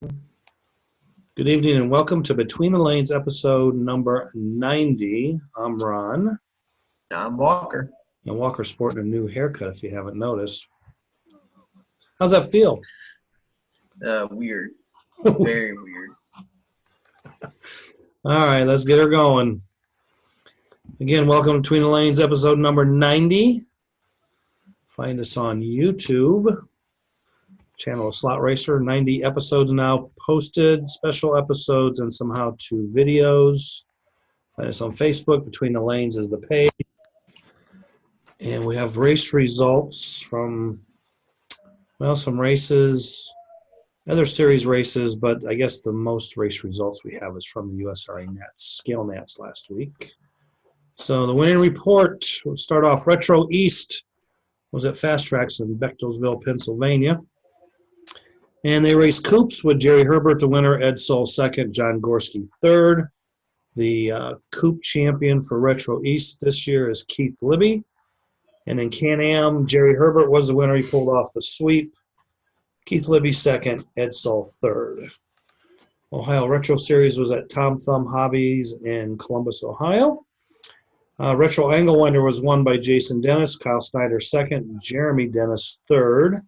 Good evening and welcome to Between the Lanes episode number 90. I'm Ron. I'm Walker. And Walker's sporting a new haircut if you haven't noticed. How's that feel? Weird. Very weird. All right, let's get her going. Again, welcome to Between the Lanes episode number 90. Find us on YouTube. Channel Slot Racer, 90 episodes now posted, special episodes and some how-to videos. Find us on Facebook, Between the Lanes is the page. And we have race results from, well, some races, other series races, but I guess the most race results we have is from the USRA Scale Nats last week. So the winning report, we'll start off. Retro East was at Fast Tracks in Bechtelsville, Pennsylvania. And they raced Coops with Jerry Herbert, the winner, Ed Soll second, John Gorski third. The Coop champion for Retro East this year is Keith Libby. And in Can-Am, Jerry Herbert was the winner. He pulled off the sweep. Keith Libby second, Ed Soll third. Ohio Retro Series was at Tom Thumb Hobbies in Columbus, Ohio. Retro Angle Winder was won by Jason Dennis, Kyle Snyder second, Jeremy Dennis third.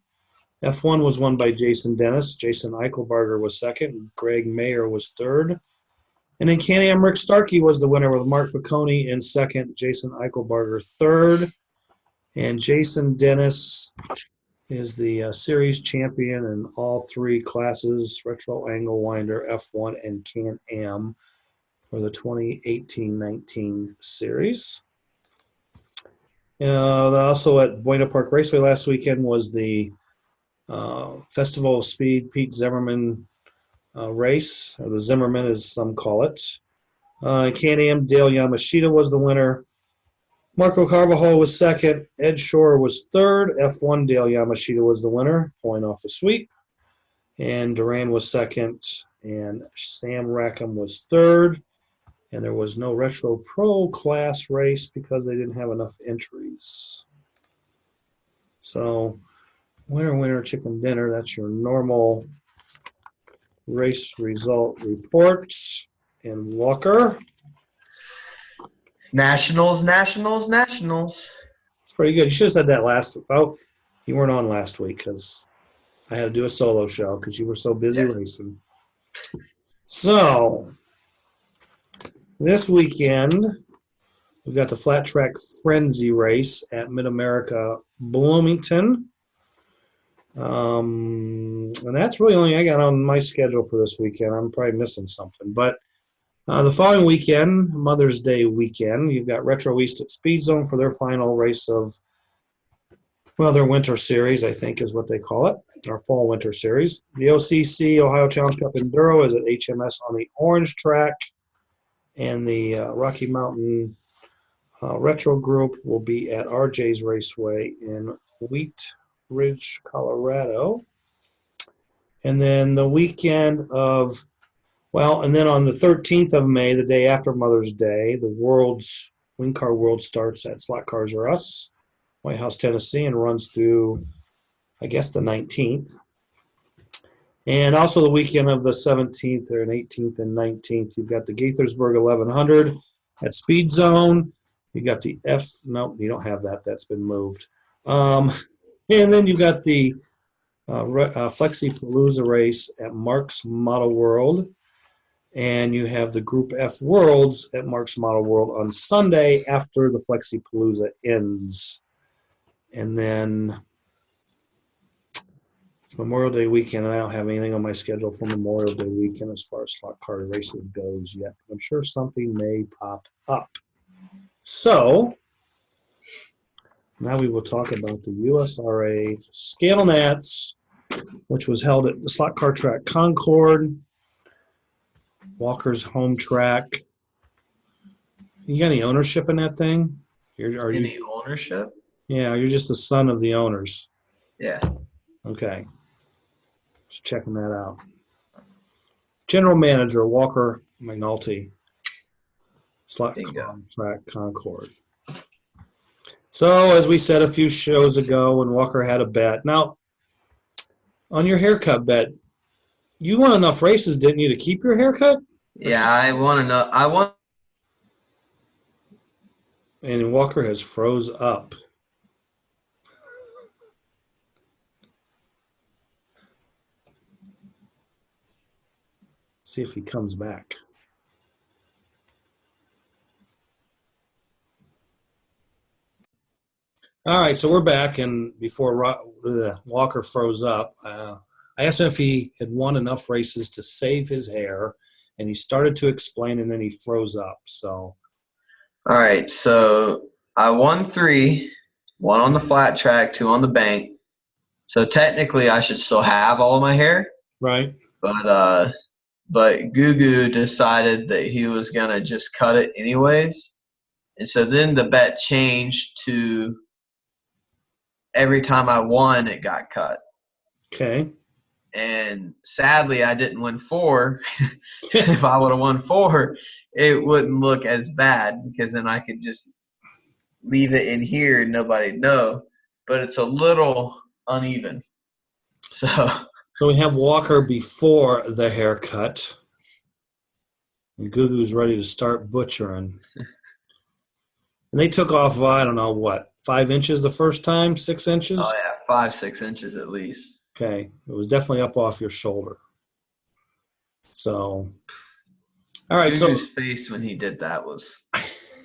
F1 was won by Jason Dennis. Jason Eichelbarger was second. Greg Mayer was third. And in Can-Am, Rick Starkey was the winner with Mark Piccone in second, Jason Eichelbarger third. And Jason Dennis is the series champion in all three classes, Retro Angle Winder, F1, and Can-Am for the 2018-19 series. Also at Buena Park Raceway last weekend was the Festival of Speed Pete Zimmerman race, or the Zimmerman as some call it. Can-Am, Dale Yamashita was the winner. Marco Carvajal was second. Ed Shore was third. F1, Dale Yamashita was the winner, pulling off the sweep. And Duran was second. And Sam Rackham was third. And there was no Retro Pro class race because they didn't have enough entries. So, winner, chicken dinner. That's your normal race result reports. And Walker. Nationals. It's pretty good. You should have said that last week. Oh, you weren't on last week because I had to do a solo show because you were so busy racing. So, this weekend, we've got the Flat Track Frenzy race at Mid-America Bloomington. And that's really only I got on my schedule for this weekend. I'm probably missing something. But the following weekend, Mother's Day weekend, you've got Retro East at Speed Zone for their final race of, well, their winter series, I think is what they call it, our fall-winter series. The OCC, Ohio Challenge Cup Enduro, is at HMS on the Orange Track. And the Rocky Mountain Retro Group will be at RJ's Raceway in Wheat Ridge, Colorado. And then the weekend of, well, and then on the 13th of May, the day after Mother's Day, the Wing Car World starts at Slot Cars R Us, White House, Tennessee, and runs through, I guess, the 19th. And also the weekend of the 17th or 18th and 19th, you've got the Gaithersburg 1100 at Speed Zone. You got the no, you don't have that. That's been moved. And then you've got the Flexi Palooza race at Mark's Model World. And you have the Group F Worlds at Mark's Model World on Sunday after the Flexi Palooza ends. And then it's Memorial Day weekend, and I don't have anything on my schedule for Memorial Day weekend as far as slot car racing goes yet. I'm sure something may pop up. So, now we will talk about the USRA Scale Nats, which was held at the Slot Car Track Concord, Walker's home track. You got any ownership in that thing? Any ownership? Yeah, you're just the son of the owners. Yeah. Okay. Just checking that out. General Manager, Walker McNulty. Slot Car Track Concord. So, as we said a few shows ago when Walker had a bet. Now, on your haircut bet, You won enough races, didn't you, to keep your haircut? Yeah, I want to know. I want. And Walker has froze up. See if he comes back. All right, so we're back, and before Walker froze up, I asked him if he had won enough races to save his hair, and he started to explain, and then he froze up. So, All right, so I won 3, 1 on the flat track, 2 on the bank. So technically, I should still have all of my hair, right? but Gugu decided that he was gonna just cut it anyways, and so then the bet changed to every time I won, it got cut. Okay. And sadly, I didn't win 4. If I would have won 4, it wouldn't look as bad because then I could just leave it in here and nobody'd know. But it's a little uneven. So we have Walker before the haircut, and Gugu's ready to start butchering. And they took off, I don't know, what, 5 inches the first time, 6 inches? oh yeah, 5, 6 inches at least. Okay, it was definitely up off your shoulder. So, all right. Gugu's face when he did that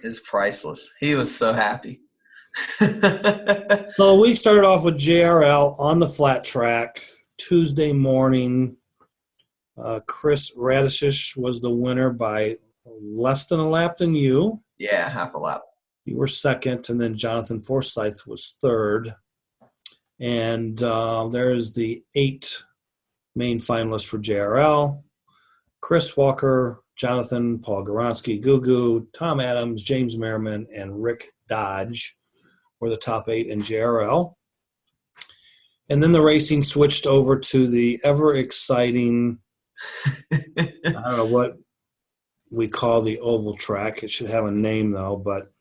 is priceless. He was so happy. So the week started off with JRL on the flat track. Tuesday morning, Chris Radishish was the winner by less than a lap than you. Yeah, half a lap. You were second, and then Jonathan Forsyth was third. And there's the 8 main finalists for JRL. Chris Walker, Jonathan, Paul Goronsky, Gugu, Tom Adams, James Merriman, and Rick Dodge were the top 8 in JRL. And then the racing switched over to the ever-exciting, I don't know what we call the oval track. It should have a name, though. But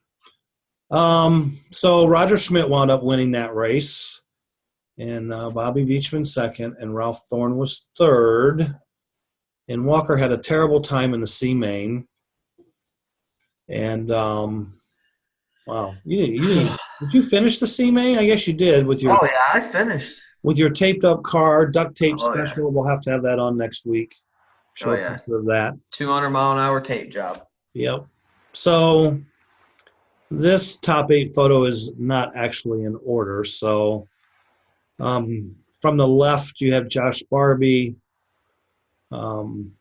so Roger Schmidt wound up winning that race, and Bobby Beachman second, and Ralph Thorne was third. And Walker had a terrible time in the C main. And wow, did you finish the C main? I guess you did with your. Oh yeah, I finished with your taped up car, duct tape Oh, special. Yeah. We'll have to have that on next week. Show a picture of that. 200-mile-an-hour tape job. Yep. So this top 8 photo is not actually in order. So from the left, you have Josh Barbie. Tim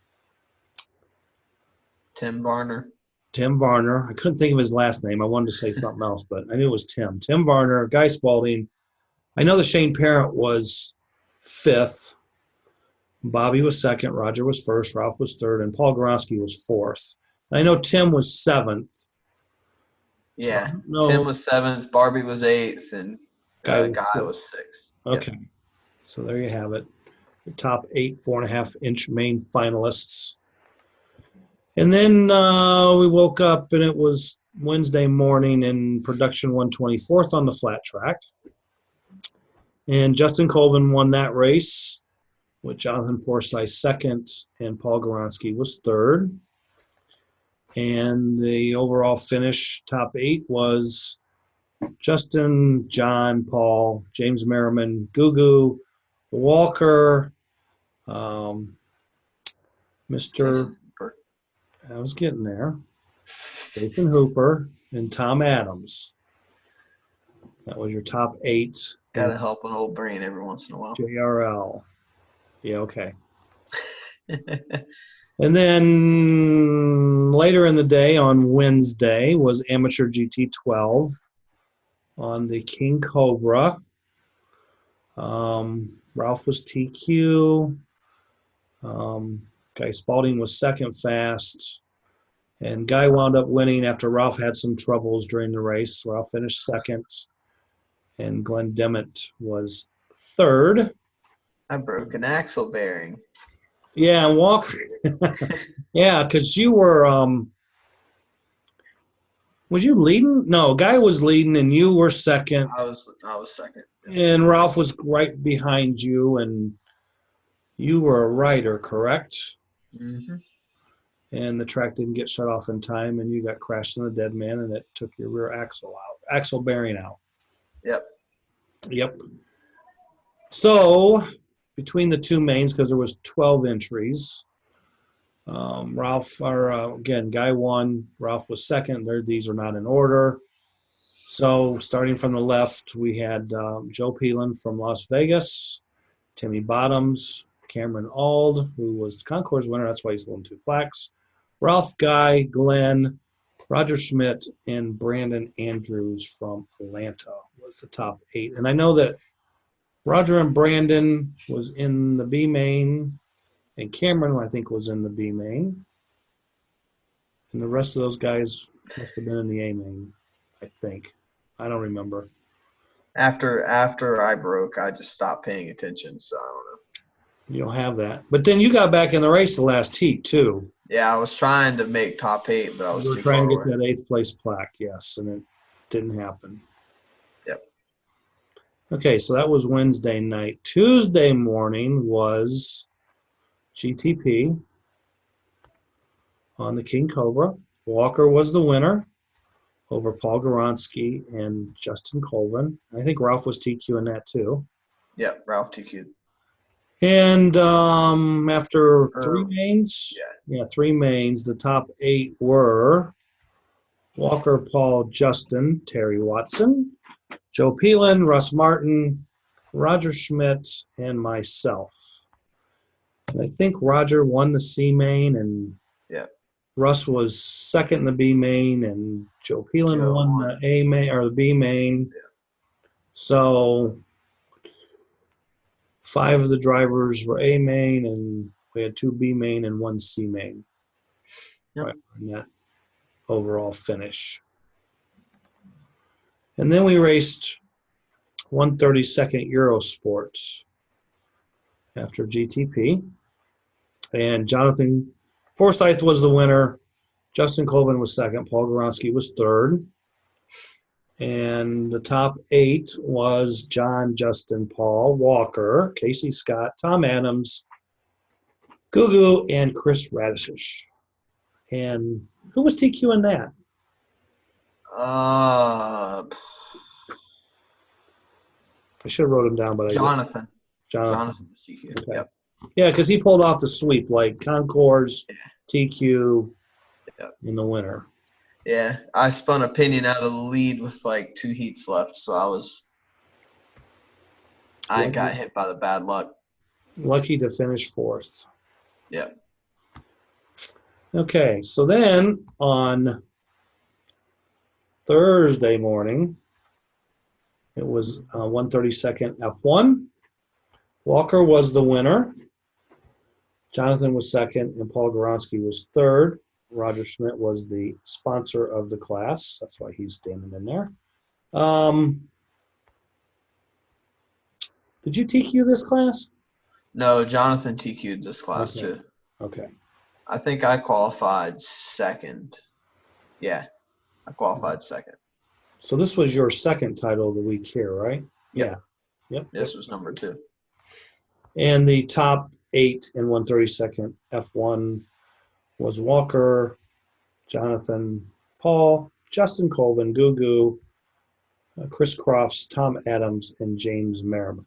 Varner. Tim Varner. I couldn't think of his last name. I wanted to say something else, but I knew it was Tim. Tim Varner, Guy Spalding. I know that Shane Parent was 5th. Bobby was 2nd. Roger was 1st. Ralph was 3rd. And Paul Goronsky was 4th. And I know Tim was 7th. Yeah. So Tim was 7th. Barbie was 8th. And Guy was 6th. Okay. Yep. So there you have it. The top 8 4.5-inch main finalists. And then we woke up, and it was Wednesday morning, and production won 24th on the flat track. And Justin Colvin won that race with Jonathan Forsyth 2nd, and Paul Goronsky was 3rd. And the overall finish, top 8, was Justin, John, Paul, James Merriman, Gugu, Walker, Mr. I was getting there. Jason Hooper and Tom Adams. That was your top 8. Got to help an old brain every once in a while. JRL. Yeah, okay. And then later in the day on Wednesday was Amateur GT 12 on the King Cobra. Ralph was TQ. Guy Spalding was 2nd fast. And Guy wound up winning after Ralph had some troubles during the race. Ralph finished 2nd. And Glenn Demmett was 3rd. I broke an axle bearing. Yeah, and Walker. Yeah, because you were was you leading? No, Guy was leading and you were 2nd. I was 2nd. And Ralph was right behind you, and You were a rider, correct? Hmm. And the track didn't get shut off in time, and you got crashed in the dead man, and it took your rear axle out, axle bearing out. Yep. Yep. So between the two mains, because there was 12 entries, Ralph, or again, Guy won. Ralph was second. These are not in order. So starting from the left, we had Joe Peelan from Las Vegas, Timmy Bottoms, Cameron Auld, who was the Concours winner. That's why he's won 2 plaques. Ralph, Guy, Glenn, Roger Schmidt, and Brandon Andrews from Atlanta was the top 8. And I know that Roger and Brandon was in the B main, and Cameron, I think, was in the B main. And the rest of those guys must have been in the A main, I think. I don't remember. After I broke, I just stopped paying attention, so I don't know. You don't have that. But then you got back in the race the last heat, too. Yeah, I was trying to make top 8, but I was You were too trying far to get away. that 8th place plaque, yes, and it didn't happen. Yep. Okay, so that was Wednesday night. Tuesday morning was GTP on the King Cobra. Walker was the winner over Paul Goronsky and Justin Colvin. I think Ralph was TQ in that too. Yep, Ralph TQ. And after 3 mains, Yeah. 3 mains, the top 8 were Walker, Paul, Justin, Terry Watson, Joe Peelan, Russ Martin, Roger Schmidt, and myself. And I think Roger won the C main, and Yeah. Russ was second in the B main, and Joe Peelan won the A main or the B main. Yeah. So 5 of the drivers were A main, and we had 2 B main and 1 C main. Yep. Right in that overall finish. And then we raced 132nd Eurosports after GTP. And Jonathan Forsyth was the winner. Justin Colvin was second. Paul Goronsky was third. And the top 8 was John, Justin, Paul, Walker, Casey Scott, Tom Adams, Gugu, and Chris Radisich. And who was TQ in that? Uh, I should have wrote him down, but Jonathan. Jonathan was TQ. Okay. Yep. Yeah, because he pulled off the sweep, like Concours, TQ, Yep. in the winner. Yeah, I spun a pinion out of the lead with like 2 heats left, so I got hit by the bad luck. Lucky to finish 4th. Yep. Okay, so then on Thursday morning, it was 132nd F1. Walker was the winner. Jonathan was second, and Paul Goronsky was third. Roger Schmidt was the sponsor of the class. That's why he's standing in there. Did you TQ this class? No, Jonathan TQ'd this class too. Okay. I think I qualified second. Yeah, I qualified second. So this was your second title of the week here, right? Yep. Yeah. Yep. This was number 2. And the top 8 in 132nd F1 was Walker, Jonathan, Paul, Justin Colvin, Gugu, Chris Crofts, Tom Adams, and James Merriman.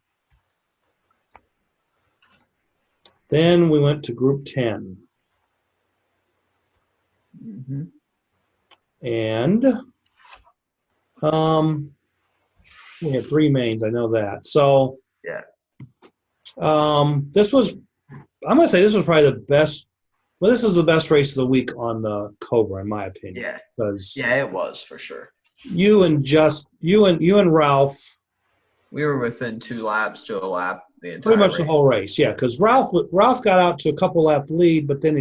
Then we went to Group 10. Mm-hmm. And we had 3 mains, I know that. So yeah. This was, I'm going to say this was probably the best. Well, this is the best race of the week on the Cobra, in my opinion. Yeah. Because it was for sure. You and Ralph. We were within 2 laps to a lap the entire pretty much race. The whole race, yeah. Because Ralph got out to a couple lap lead, but then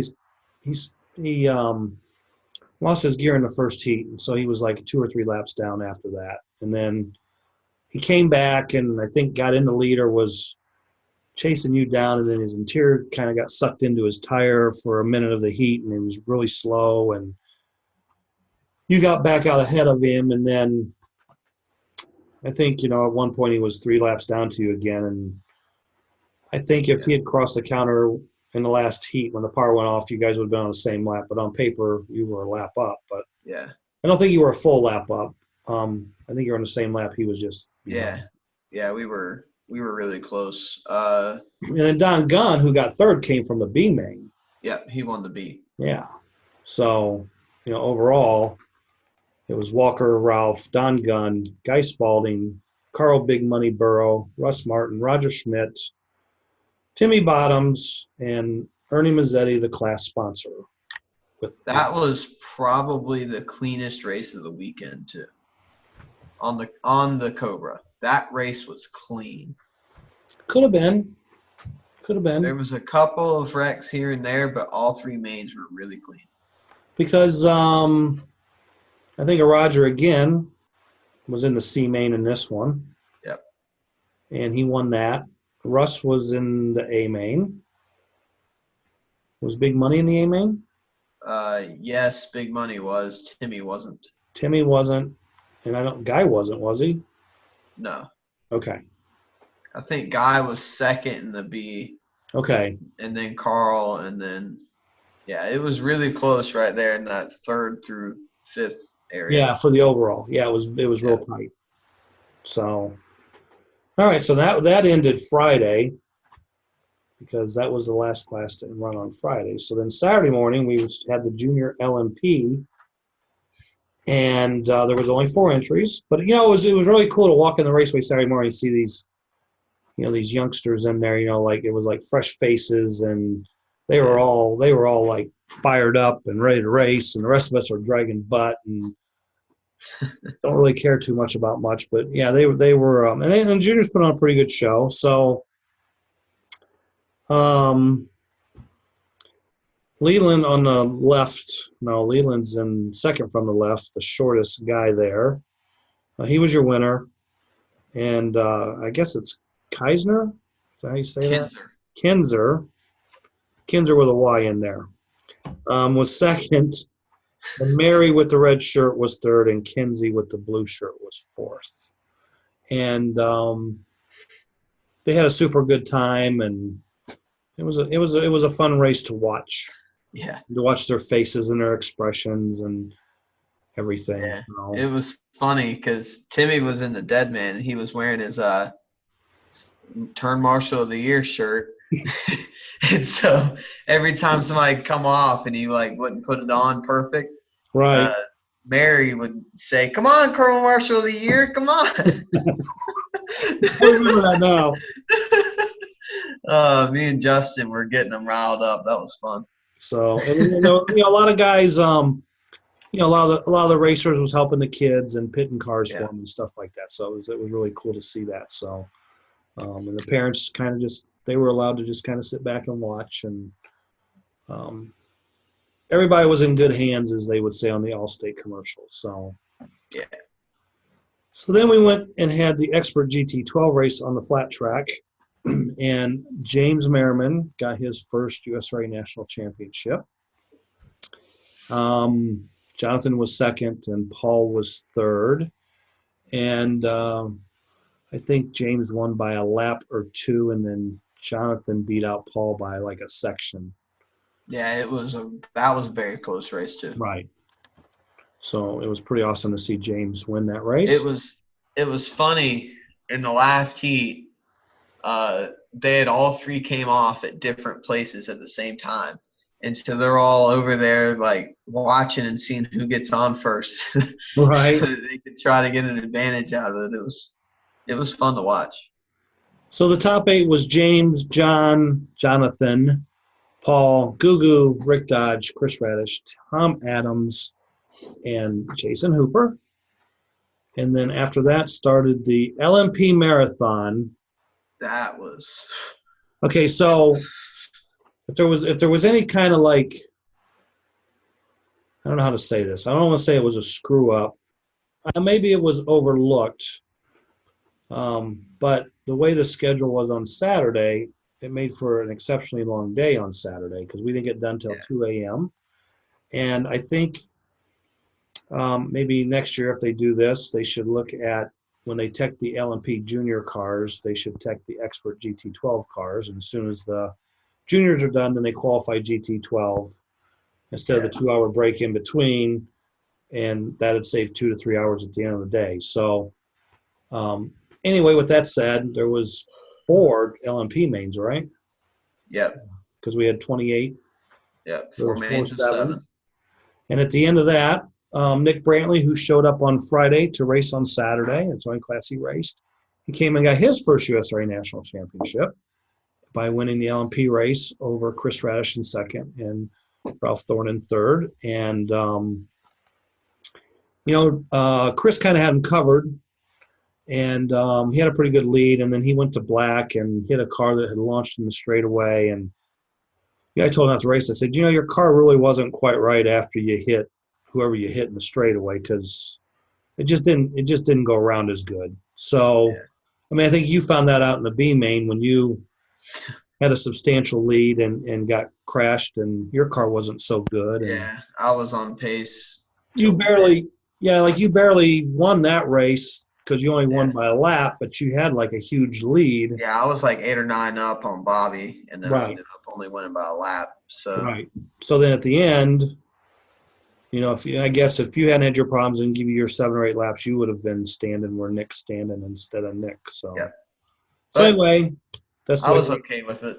he lost his gear in the first heat, and so he was like 2 or 3 laps down after that. And then he came back and I think got in the lead or was chasing you down, and then his interior kind of got sucked into his tire for a minute of the heat, and it was really slow, and you got back out ahead of him, and then I think, at one point he was 3 laps down to you again, and I think if Yeah. he had crossed the counter in the last heat when the power went off, you guys would have been on the same lap. But on paper, you were a lap up. But Yeah. I don't think you were a full lap up. I think you're on the same lap. He was just Yeah. behind. Yeah. We were really close. And then Don Gunn, who got third, came from the B main. Yeah. He won the B. Yeah. So, overall, it was Walker, Ralph, Don Gunn, Guy Spalding, Carl Big Money Burrow, Russ Martin, Roger Schmidt, Timmy Bottoms, and Ernie Mazzetti, the class sponsor. That was probably the cleanest race of the weekend too. On the Cobra, that race was clean. Could have been. There was a couple of wrecks here and there, but all three mains were really clean. Because I think Roger again was in the C main in this one. Yep. And he won that. Russ was in the A main. Was Big Money in the A main? Yes, Big Money was. Timmy wasn't. Timmy wasn't, and Guy wasn't, was he? No. Okay. I think Guy was second in the B. Okay. And then Carl, and then it was really close right there in that third through fifth area. Yeah, for the overall. Yeah, it was real tight. So, all right. So that ended Friday because that was the last class to run on Friday. So then Saturday morning we had the junior LMP, and there was only 4 entries. But it was really cool to walk in the raceway Saturday morning and see these youngsters in there. Like it was like fresh faces, and they were all like fired up and ready to race, and the rest of us are dragging butt and don't really care too much about much. But yeah, they were and juniors put on a pretty good show. So Leland on the left. No, Leland's in second from the left, the shortest guy there. He was your winner, and I guess it's Keisner. Is that how you say that? Kinzer with a Y in there. Was second. And Mary with the red shirt was third, and Kinsey with the blue shirt was fourth. And they had a super good time, and it was a fun race to watch. Yeah. To watch their faces and their expressions and everything. Yeah. So. It was funny because Timmy was in the dead man, and he was wearing his Turn Marshal of the Year shirt. And so every time somebody come off and he wouldn't put it on perfect, right. Mary would say, "Come on, Colonel Marshal of the Year, come on." I remember that now. Me and Justin were getting them riled up. That was fun. So, and a lot of guys, a lot of the racers was helping the kids and pitting cars for them and stuff like that. So it was really cool to see that. So, and the parents kind of they were allowed to just kind of sit back and watch, and everybody was in good hands, as they would say on the Allstate commercial. So, yeah. So then we went and had the Expert GT12 race on the flat track, and James Merriman got his first USRA National Championship. Jonathan was second, and Paul was third. And I think James won by a lap or two, and then Jonathan beat out Paul by like a section. Yeah, that was a very close race too. Right. So it was pretty awesome to see James win that race. It was funny in the last heat. They had all three came off at different places at the same time, and so they're all over there watching and seeing who gets on first, right? So that they could try to get an advantage out of it. It was fun to watch. So the top 8 was James, John, Jonathan, Paul, Gugu, Rick Dodge, Chris Radish, Tom Adams, and Jason Hooper. And then after that started the LMP Marathon. That was okay. So if there was any kind of I don't know how to say this. I don't want to say it was a screw up. Maybe it was overlooked. But the way the schedule was on Saturday, it made for an exceptionally long day on Saturday because we didn't get done till 2 a.m. And I think maybe next year if they do this, they should look at when they tech the LMP junior cars, they should tech the expert GT12 cars. And as soon as the juniors are done, then they qualify GT12 instead of the 2-hour break in between. And that'd save 2 to 3 hours at the end of the day. So anyway, with that said, there was 4 LMP mains, right? Yep. Because we had 28. Yep. There 4 was 4 mains and 7. And at the end of that, Nick Brantley, who showed up on Friday to race on Saturday, it's only class he raced, he came and got his first USRA National Championship by winning the LMP race over Chris Radish in second and Ralph Thorne in third. And, Chris kind of had him covered, and he had a pretty good lead, and then he went to black and hit a car that had launched in the straightaway. And I told him after the race, I said, your car really wasn't quite right after you hit whoever you hit in the straightaway, because it just didn't go around as good. So, yeah. I mean, I think you found that out in the B main when you had a substantial lead and got crashed, and your car wasn't so good. And yeah, I was on pace. You barely won that race because you only won by a lap, but you had like a huge lead. Yeah, I was like 8 or 9 up on Bobby, and then I Right. ended up only winning by a lap. So Right. So then at the end, if you hadn't had your problems and give you your 7 or 8 laps, you would have been standing where Nick's standing instead of Nick. So, yeah. So anyway, that's the I way was okay with it.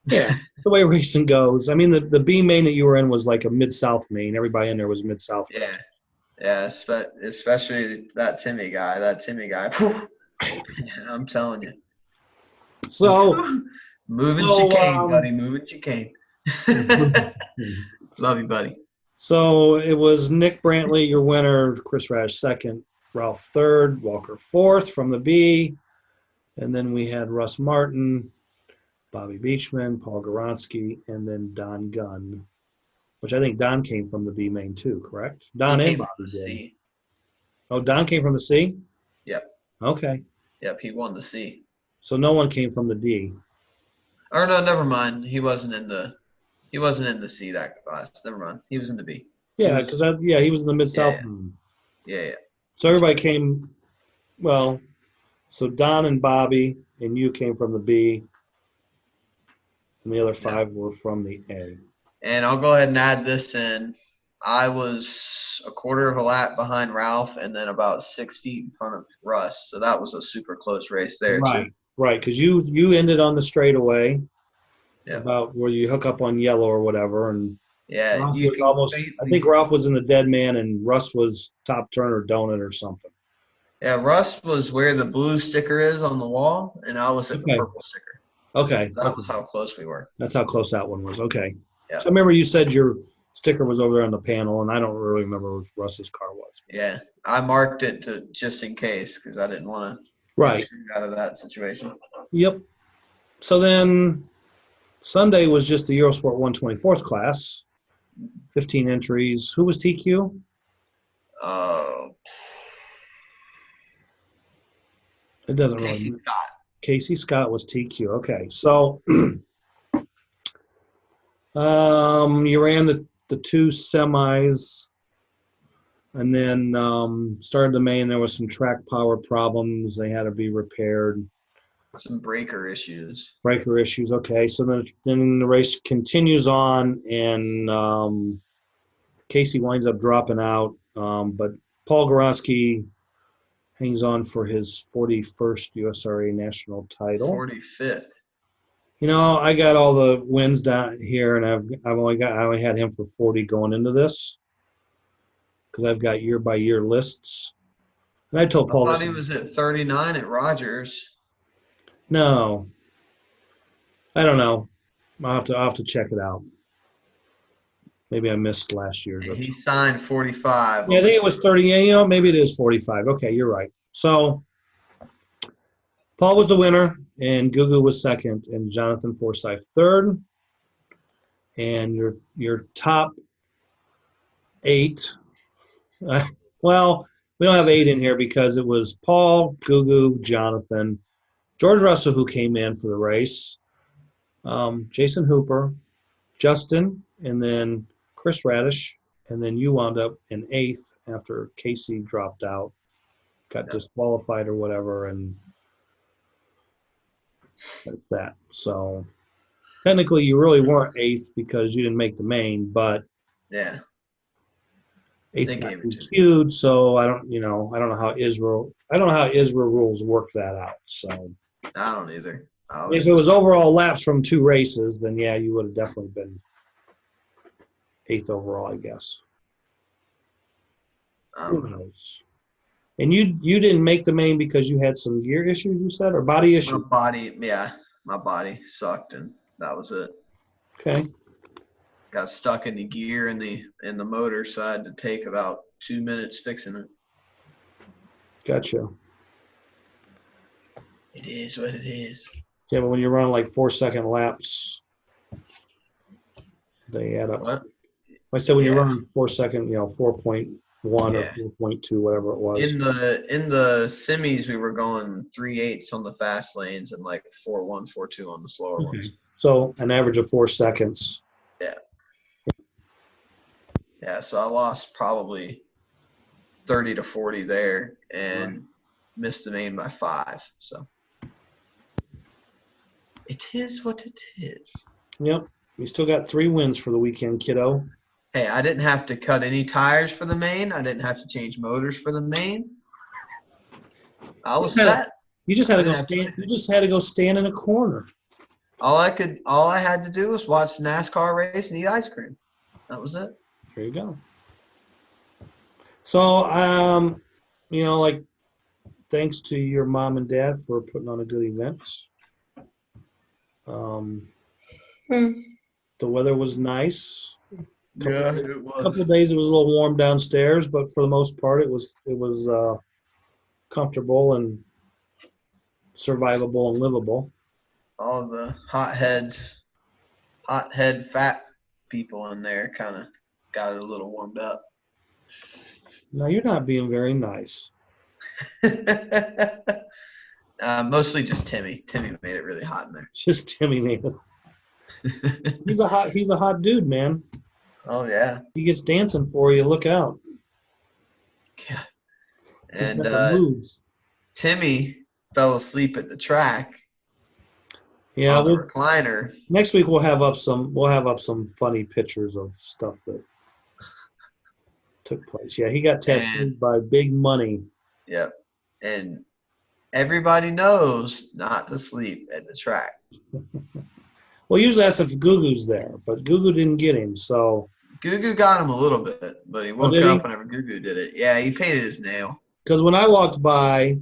Yeah, the way racing goes. I mean, the B main that you were in was like a mid-south main. Everybody in there was mid-south. Yeah, especially that Timmy guy. I'm telling you. So moving chicane, buddy. Moving chicane. Love you, buddy. So it was Nick Brantley, your winner, Chris Radish second, Ralph third, Walker fourth from the B. And then we had Russ Martin, Bobby Beachman, Paul Goronsky, and then Don Gunn, which I think Don came from the B main too, correct? Don and Bobby did. C. Oh, Don came from the C? Yep. Okay. Yep, he won the C. So no one came from the D. Or no, never mind. He wasn't in the C that class. Never mind. He was in the B. Yeah, because he was in the Mid-South. Yeah. So everybody came, so Don and Bobby and you came from the B, and the other 5 were from the A. And I'll go ahead and add this in. I was a quarter of a lap behind Ralph and then about 6 feet in front of Russ. So that was a super close race there, too. Right, because you ended on the straightaway about where you hook up on yellow or whatever. And Ralph was I think Ralph was in the dead man and Russ was top turn or donut or something. Yeah, Russ was where the blue sticker is on the wall, and I was at the purple sticker. Okay. That was how close we were. That's how close that one was. Okay. Yeah. So I remember you said your sticker was over there on the panel, and I don't really remember where Russ's car was. Yeah. I marked it just in case because I didn't want to get out of that situation. Yep. So then Sunday was just the Eurosport 124th class, 15 entries. Who was TQ? It doesn't really matter. Casey Scott was TQ. Okay, so you ran the 2 semis, and then started the main. There was some track power problems. They had to be repaired. Some breaker issues. Okay, so then the race continues on, and Casey winds up dropping out, but Paul Goronsky hangs on for his 41st USRA national title. 45th. I got all the wins down here, and I only had him for 40 going into this because I've got year by year lists. And I told Paul I thought he was at 39 at Rogers. No, I don't know. I'll have to check it out. Maybe I missed last year. He signed 45. Yeah, I think it was 30. Yeah, maybe it is 45. Okay, you're right. So Paul was the winner, and Gugu was second, and Jonathan Forsythe third. And your top 8. Well, we don't have 8 in here because it was Paul, Gugu, Jonathan, George Russell, who came in for the race, Jason Hooper, Justin, and then Chris Radish, and then you wound up in 8th after Casey dropped out. got disqualified or whatever, and that's that. So technically, you really weren't eighth because you didn't make the main, but Yeah, eighth they got gave it to me. DQ'd. So I don't know how ISRA rules work that out. So I don't either. I if was it was just, overall laps from 2 races, then yeah, you would have definitely been eighth overall, I guess. I Who don't know. knows? And you didn't make the main because you had some gear issues, you said, or body issues? My body sucked, and that was it. Okay, Got stuck in the gear in the motor, so I had to take about 2 minutes fixing it. gotcha. It is what it is. Yeah, but when you're running like 4 second laps, they add up. What? I said when you're Yeah, running 4 second, 4.1 or yeah. 4.2, whatever it was. In the semis, we were going 3/8 on the fast lanes and like 4.1, 4.2 on the slower Okay. ones. So an average of 4 seconds. Yeah, yeah. So I lost probably 30 to 40 there Right. and missed the main by 5. So it is what it is. Yep. You still got 3 wins for the weekend, kiddo. Hey, I didn't have to cut any tires for the main. I didn't have to change motors for the main. I You was just had to, set. you just had I to go didn't have to do stand. You anything. just had to go stand in a corner. All I had to do was watch the NASCAR race and eat ice cream. That was it. There you go. So, like thanks to your mom and dad for putting on a good event. Um, the weather was nice. Yeah, it Couple was. of days it was a little warm downstairs, but for the most part it was comfortable and survivable and livable. All the hothead fat people in there kind of got it a little warmed up. Now you're not being very nice. Mostly just Timmy. Timmy made it really hot in there. Just Timmy, man. He's a hot dude, man. Oh yeah, He gets dancing for you. Look out. yeah. He's And got the moves. Timmy fell asleep at the track Yeah, on the recliner. next week we'll have up some funny pictures of stuff that took place. Yeah, he got And tattooed by Big Money. yep. And everybody knows not to sleep at the track. Well, usually that's if Gugu's there, but Gugu didn't get him. So, Gugu got him a little bit, but he oh, woke did up he? whenever Gugu did it. Yeah, he painted his nail. Because when I walked by,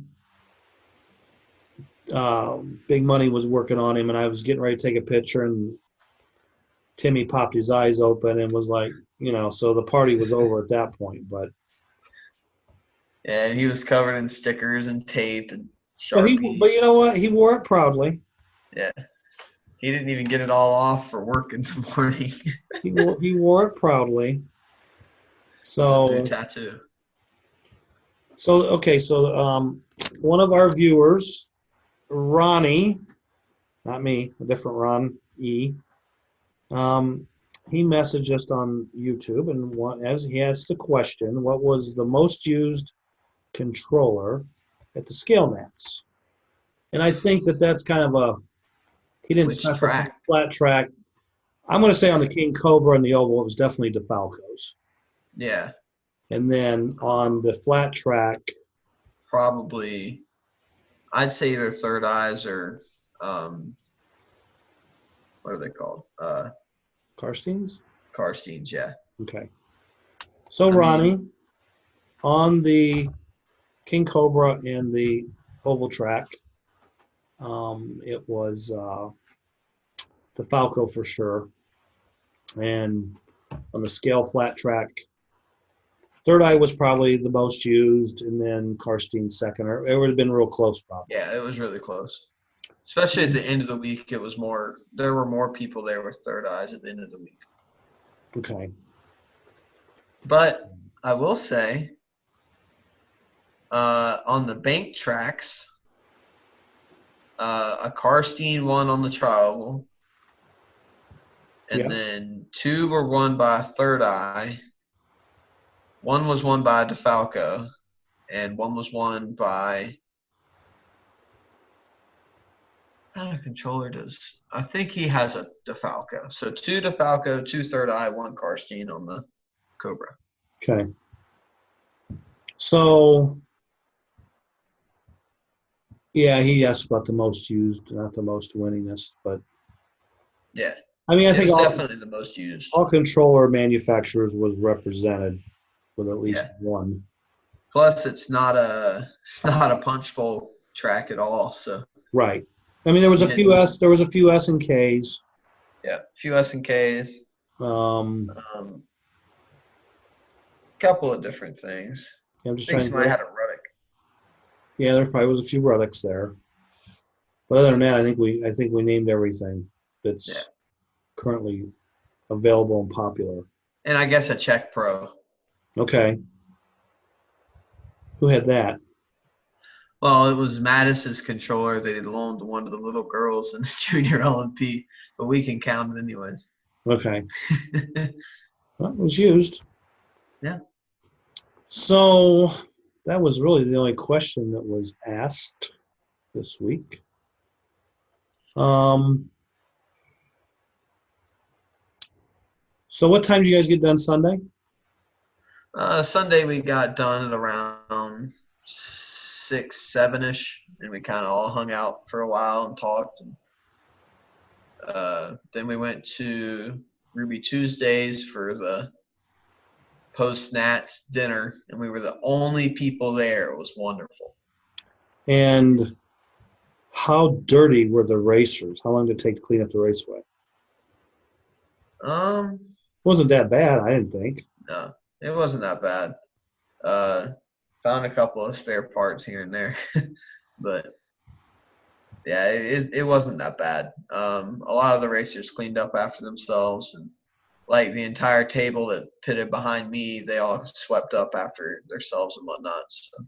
Big Money was working on him, and I was getting ready to take a picture, and Timmy popped his eyes open and was like, so the party was over at that point. But Yeah, he was covered in stickers and tape and but Sharpie. you know what? He wore it proudly. Yeah, he didn't even get it all off for work in the morning. He wore it proudly. It's a new So tattoo. okay. So one of our viewers, Ronnie, not me, a different Ron E. Um, he messaged us on YouTube, and as he asked the question, what was the most used controller at the scale nats? And I think that's kind of he didn't Which specify track? flat track. I'm going to say on the King Cobra and the Oval, it was definitely DeFalco's. Yeah, And then on the flat track, probably. I'd say either Third Eyes or what are they called? Karstein's? Karstein's. Yeah. Okay. So I mean, Ronnie, on the King Cobra and the Oval track, it was DeFalco for sure. And on the scale flat track, Third Eye was probably the most used, and then Karstein second. Or it would have been real close, probably. yeah, it was really close. Especially at the end of the week, it was more. There were more people there with Third Eyes at the end of the week. Okay. But I will say, on the bank tracks, a Karstein won on the trial, and Yeah. then 2 were won by Third Eye. 1 was won by DeFalco, and one was won by – what kind of controller does – I think he has a DeFalco. So 2 DeFalco, 2 Third Eye, 1 Karstein on the Cobra. Okay. So, yeah, he asked about the most used, not the most winningest, but Yeah. I mean, I think definitely the most used. all controller manufacturers was represented with at least one. Plus, it's not a punch bowl track at all. So right. I mean, there was a few S and Ks. Yeah, a few S and Ks. Couple of different things. I'm just I think trying somebody had a Ruddock. Yeah, there probably was a few Ruddocks there. But other than that, I think we named everything that's currently available and popular. And I guess a Czech Pro. Okay. Who had that? Well, it was Mattis's controller. They loaned one to the little girls in the junior LMP, but we can count it anyways. Okay. Well, it was used. Yeah. So that was really the only question that was asked this week. So what time did you guys get done Sunday? Sunday we got done at around 6, 7-ish, and we kind of all hung out for a while and talked. And, then we went to Ruby Tuesdays for the post-Nats dinner, and we were the only people there. It was wonderful. And how dirty were the racers? How long did it take to clean up the raceway? It wasn't that bad, I didn't think. No, it wasn't that bad. Found a couple of spare parts here and there, but yeah, it wasn't that bad. A lot of the racers cleaned up after themselves, and like the entire table that pitted behind me, they all swept up after themselves and whatnot. So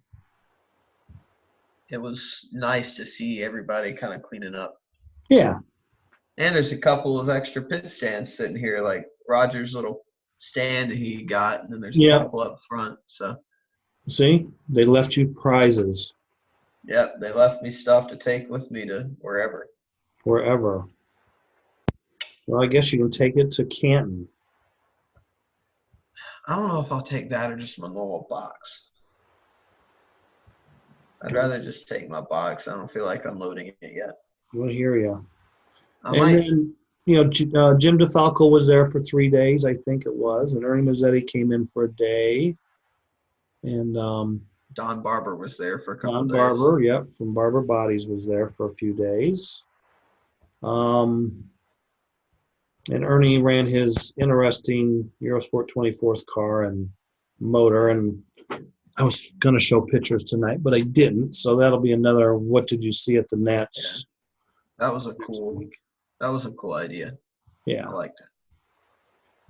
it was nice to see everybody kind of cleaning up. Yeah. And there's a couple of extra pit stands sitting here, like Roger's little stand that he got, and then there's a couple up front. So see, they left you prizes. Yep, they left me stuff to take with me to wherever. Wherever. Well, I guess you can take it to Canton. I don't know if I'll take that or just my normal box. I'd rather just take my box. I don't feel like unloading it yet. I hear you. Then, Jim DeFalco was there for 3 days, I think it was, and Ernie Mazzetti came in for a day. And Don Barber was there for a couple days. Don Barber, yep, from Barber Bodies was there for a few days. And Ernie ran his interesting Eurosport 24th car and motor, and I was going to show pictures tonight, but I didn't, so that'll be another what did you see at the Nats. Yeah. That was a cool idea. Yeah. I liked it.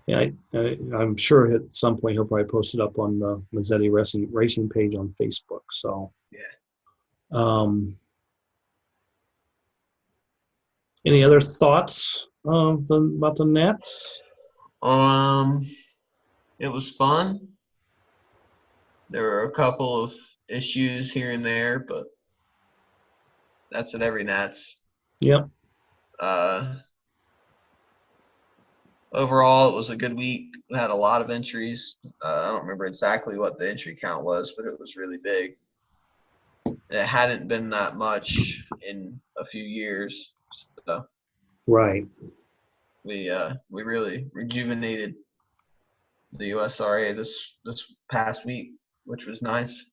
Yeah, I'm sure at some point he'll probably post it up on the Mazzetti Racing page on Facebook. So, yeah. Any other thoughts about the Nats? It was fun. There were a couple of issues here and there, but that's at every Nats. Yep. Overall, it was a good week. We had a lot of entries. I don't remember exactly what the entry count was, but it was really big. It hadn't been that much in a few years. So right. We really rejuvenated the USRA this past week, which was nice.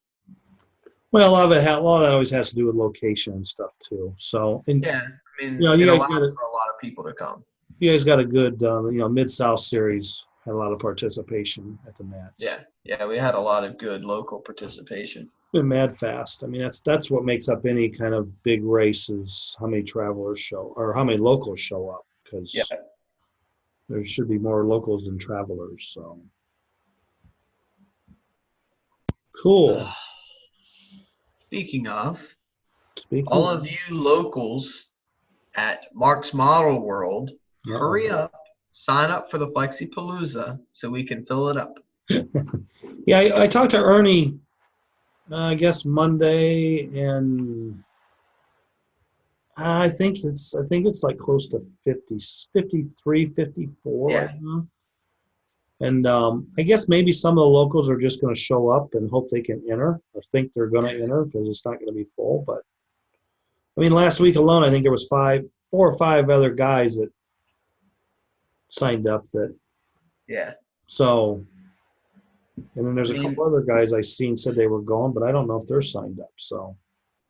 Well, a lot of that always has to do with location and stuff too. So yeah, I mean, you it guys allows for a lot of people to come. You guys got a good, Mid-South Series had a lot of participation at the Nats. Yeah, we had a lot of good local participation. Been mad fast. I mean, that's what makes up any kind of big race is how many travelers show or how many locals show up, because there should be more locals than travelers. So cool. Speaking of, all of you locals at Mark's Model World, hurry up, sign up for the Flexi Palooza so we can fill it up. Yeah, I talked to Ernie I guess Monday, and I think it's like close to 50, 53, 54 right Yeah, now. And I guess maybe some of the locals are just going to show up and hope they can enter, or think they're going to enter because it's not going to be full. But I mean, last week alone, I think there was 4 or 5 other guys that signed up. That yeah. so, and then I there's a mean, couple other guys I seen said they were going, but I don't know if they're signed up. So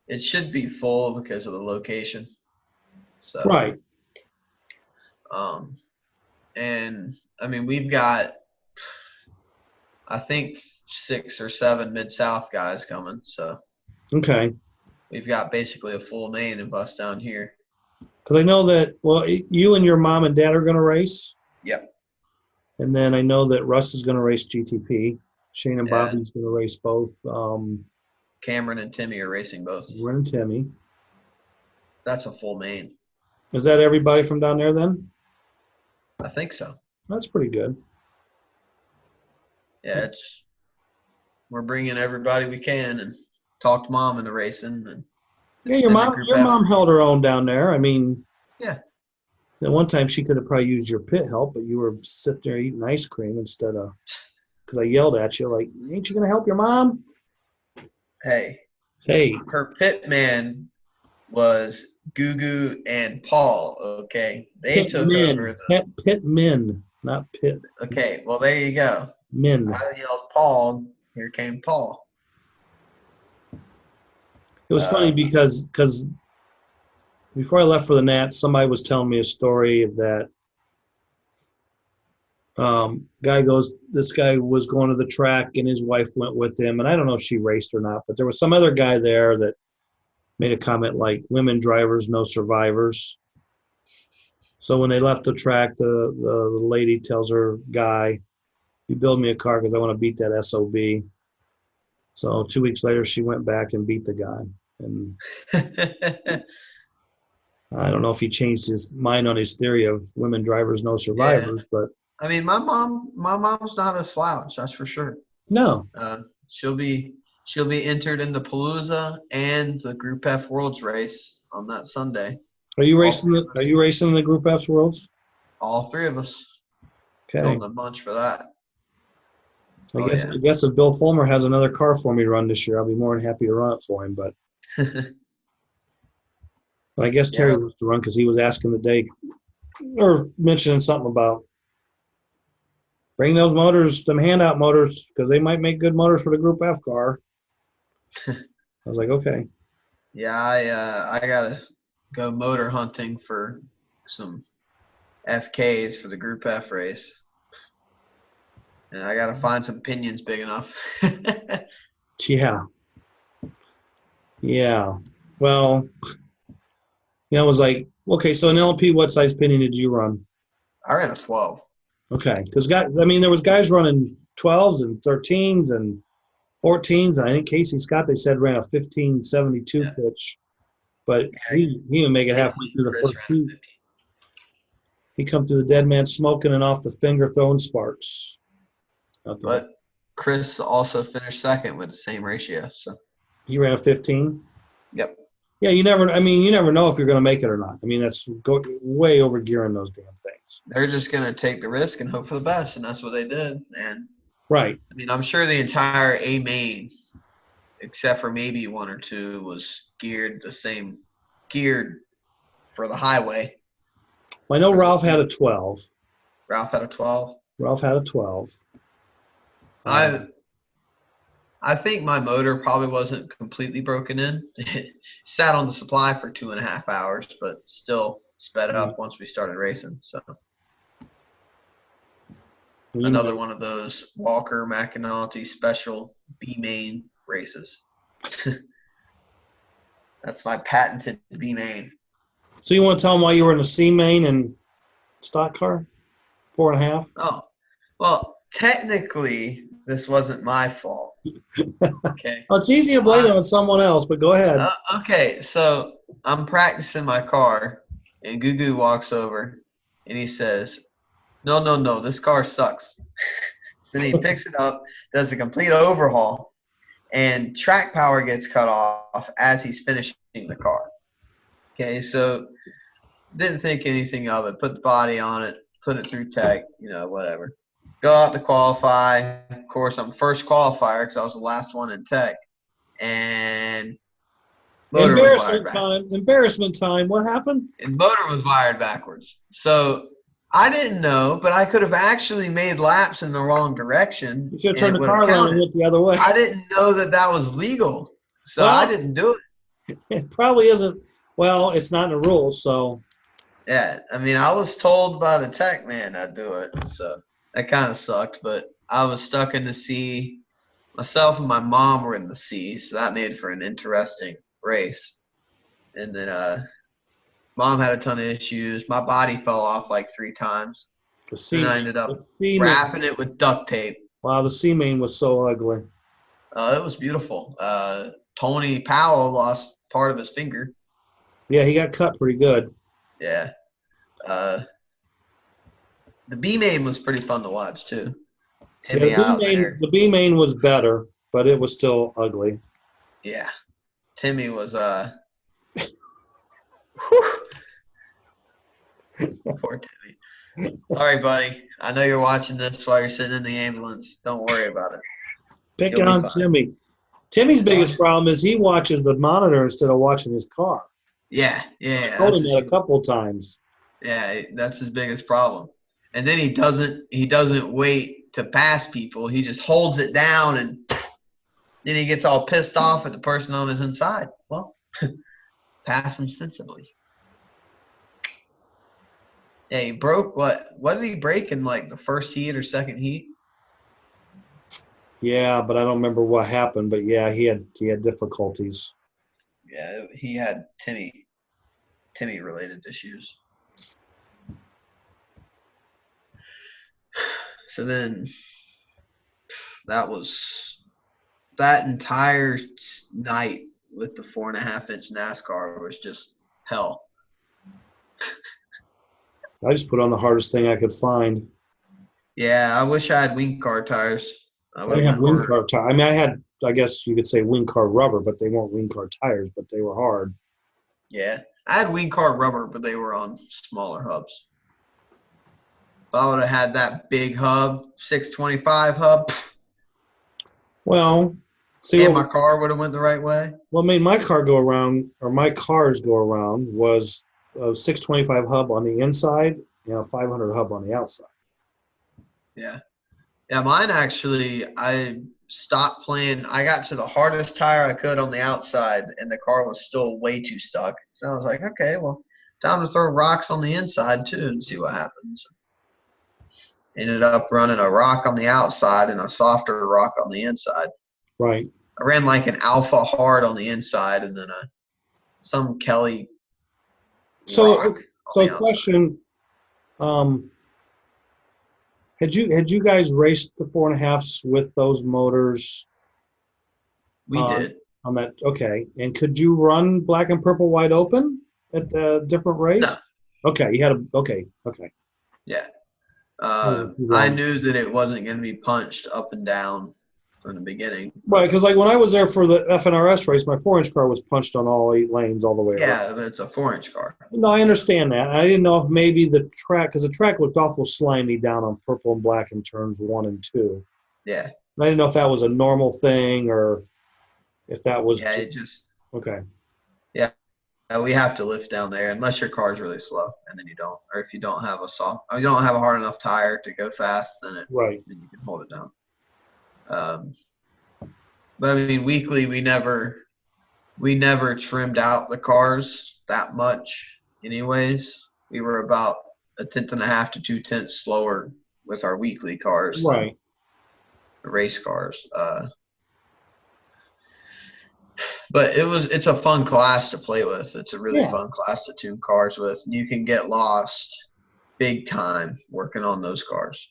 it should be full because of the location. So, right, um, and I mean, we've got, I think, 6 or 7 Mid-South guys coming. So okay. we've got basically a full main and bus down here. Because I know that you and your mom and dad are going to race, Yep. and then I know that Russ is going to race GTP. Shane and Yeah. Bobby's going to race both. Cameron and Timmy are racing both. Ren and Timmy. That's a full main. Is that everybody from down there then? I think so. That's pretty good. Yeah, we're bringing everybody we can and talked mom into racing and Yeah, it's been a group your effort. mom held her own down there. I mean, Yeah. at one time she could have probably used your pit help, but you were sitting there eating ice cream instead of, because I yelled at you like, "Ain't you going to help your mom?" Hey, Hey, her pit man was Gugu and Paul. Okay, they pit took over men, pit men, not pit Okay, well there you go. men. I yelled Paul. Here came Paul. It was funny Uh, because before I left for the Nats, somebody was telling me a story that this guy was going to the track and his wife went with him, and I don't know if she raced or not, but there was some other guy there that made a comment like, "Women drivers, no survivors." So when they left the track, the lady tells her guy, "You build me a car because I want to beat that SOB." So 2 weeks later, she went back and beat the guy, and I don't know if he changed his mind on his theory of women drivers, no yeah, survivors, but I mean my mom's not a slouch. That's for sure. no. Uh, she'll be she'll be entered in the Palooza and the Group F Worlds race on that Sunday. Are you All racing? three of Are us. you racing in the Group F Worlds? All three of us Okay. building a bunch for that. I Oh guess yeah. I guess if Bill Fulmer has another car for me to run this year, I'll be more than happy to run it for him. But I guess Terry Yeah, wants to run because he was asking today or mentioning something about bring those motors, them handout motors, because they might make good motors for the Group F car. I was like, okay. yeah. I gotta go motor hunting for some FKs for the Group F race, and I gotta find some pinions big enough. Yeah. Yeah. Well, I was like, okay, so in LP, what size pinion did you run? I ran a 12. Okay. Because I mean, there was guys running 12s and 13s and 14s. And I think Casey Scott, they said, ran a 1572 Yeah, pitch, but yeah. he didn't make it halfway Casey and through the Chris first ran a heat. 15. He come through the dead man smoking and off the finger throwing sparks out there. But Chris also finished second with the same ratio. So, He ran a 15. yep. Yeah, you never know if you're going to make it or not. I mean, that's way over gearing those damn things. They're just going to take the risk and hope for the best, and that's what they did. And Right. I mean, I'm sure the entire A main, except for maybe one or two, was geared for the highway. Well, I know Ralph had a 12. Ralph had a 12. Ralph had a 12. I I think my motor probably wasn't completely broken in. It sat on the supply for 2.5 hours, but still sped Yeah. up once we started racing. So You another know, one of those Walker McAnulty special B main races. That's my patented B main. so you want to tell them why you were in a C main and stock car? 4.5? Oh, well, technically, this wasn't my fault. Okay. Well, it's easy to blame it on someone else, but go ahead. Okay, so I'm practicing my car, and Gugu walks over, and he says, "No, no, no, this car sucks." So then he picks it up, does a complete overhaul, and track power gets cut off as he's finishing the car. Okay, so didn't think anything of it. Put the body on it, put it through tech, whatever. Go out to qualify. Of course, I'm first qualifier because I was the last one in tech. And motor was wired backwards. Embarrassment time. What happened? And motor was wired backwards. So I didn't know, but I could have actually made laps in the wrong direction. You should have turned the car around and went the other way. I didn't know that was legal, so I didn't do it. It probably isn't. Well, it's not in the rules, so. Yeah, I mean, I was told by the tech man I'd do it, so that kind of sucked. But I was stuck in the sea. Myself and my mom were in the sea, so that made for an interesting race. And then mom had a ton of issues. My body fell off like 3 times. And I ended up wrapping it with duct tape. Wow, the sea main was so ugly. It was beautiful. Tony Powell lost part of his finger. Yeah, he got cut pretty good. Yeah. The B main was pretty fun to watch too. The B main was better, but it was still ugly. Yeah. Timmy was poor Timmy. Sorry, buddy. I know you're watching this while you're sitting in the ambulance. Don't worry about it. Picking on Timmy. Timmy's biggest problem is he watches the monitor instead of watching his car. Yeah. I told him that a couple of times. Yeah, that's his biggest problem. And then he doesn't wait to pass people. He just holds it down, and then he gets all pissed off at the person on his inside. Well, pass him sensibly. Yeah, he broke what did he break in like the first heat or second heat? Yeah, but I don't remember what happened. But yeah, he had difficulties. Yeah, he had Timmy related issues. So then that entire night with the 4.5-inch NASCAR was just hell. I just put on the hardest thing I could find. Yeah, I wish I had wing car tires. I didn't have wing car tires. I mean, I had, I guess you could say wing car rubber, but they weren't wing car tires, but they were hard. Yeah, I had wing car rubber, but they were on smaller hubs. If I would have had that big hub, 625 hub. Well, see, and my car would have went the right way. What made my car go around, or my cars go around, was a 625 hub on the inside and a 500 hub on the outside. Yeah. Yeah, mine actually, I stopped playing. I got to the hardest tire I could on the outside, and the car was still way too stuck. So I was like, okay, well, time to throw rocks on the inside too and see what happens. Ended up running a rock on the outside and a softer rock on the inside. Right. I ran like an alpha hard on the inside and then some Kelly rock. So question, had you guys raced the 4.5s with those motors? We did. On that, okay. And could you run black and purple wide open at a different race? No. Okay, you had okay. Yeah. I knew that it wasn't going to be punched up and down from the beginning. Right, because like when I was there for the FNRS race, my 4-inch car was punched on all 8 lanes all the way around. Yeah, but it's a 4-inch car. No, I understand that. I didn't know if maybe the track, because the track looked awful slimy down on purple and black in turns 1 and 2. Yeah. And I didn't know if that was a normal thing or if that was. Yeah, it just. Okay. Yeah. We have to lift down there unless your car is really slow, and then you don't. Or if you don't have you don't have a hard enough tire to go fast, then right. Then you can hold it down. But I mean, weekly we never trimmed out the cars that much. Anyways, we were about 1.5 to 2 tenths slower with our weekly cars. Right. The race cars. But it's a fun class to play with. It's a really fun class to tune cars with. You can get lost big time working on those cars.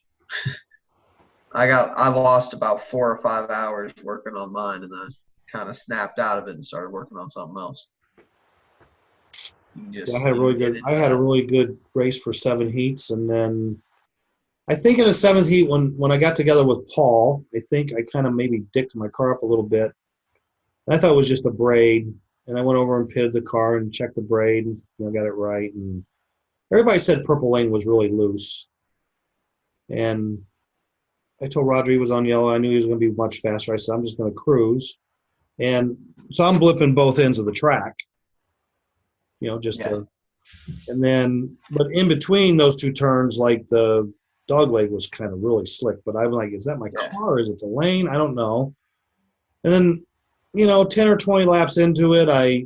I lost about 4 or 5 hours working on mine, and I kind of snapped out of it and started working on something else. I had a really good race for 7 heats, and then I think in the 7th heat when I got together with Paul, I think I kind of maybe dicked my car up a little bit. And I thought it was just a braid, and I went over and pitted the car and checked the braid and got it right. And everybody said Purple Lane was really loose, and I told Roger he was on yellow. I knew he was going to be much faster. I said I'm just going to cruise, and so I'm blipping both ends of the track, just Yeah. to. And then, but in between those two turns, like the dog leg was kind of really slick. But I'm like, is that my car? Or is it the lane? I don't know. And then, 10 or 20 laps into it, I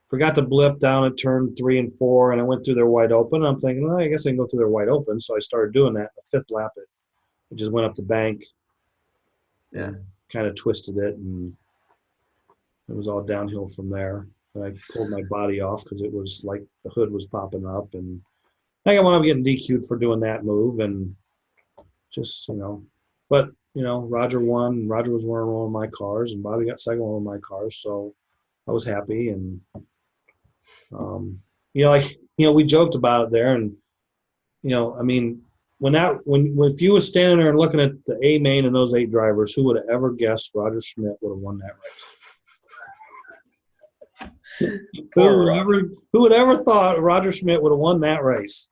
forgot to blip down at turn 3 and 4, and I went through there wide open. And I'm thinking, well, I guess I can go through there wide open. So I started doing that. The fifth lap, it just went up the bank and kind of twisted it, and it was all downhill from there. And I pulled my body off because it was like the hood was popping up, and I think I wound up getting DQ'd for doing that move, and just but Roger won. And Roger was wearing one of my cars, and Bobby got second one of my cars, so I was happy. And we joked about it there, and I mean, when if you was standing there and looking at the A main and those 8 drivers, who would have ever guessed Roger Schmidt would have won that race? Who would ever thought Roger Schmidt would have won that race?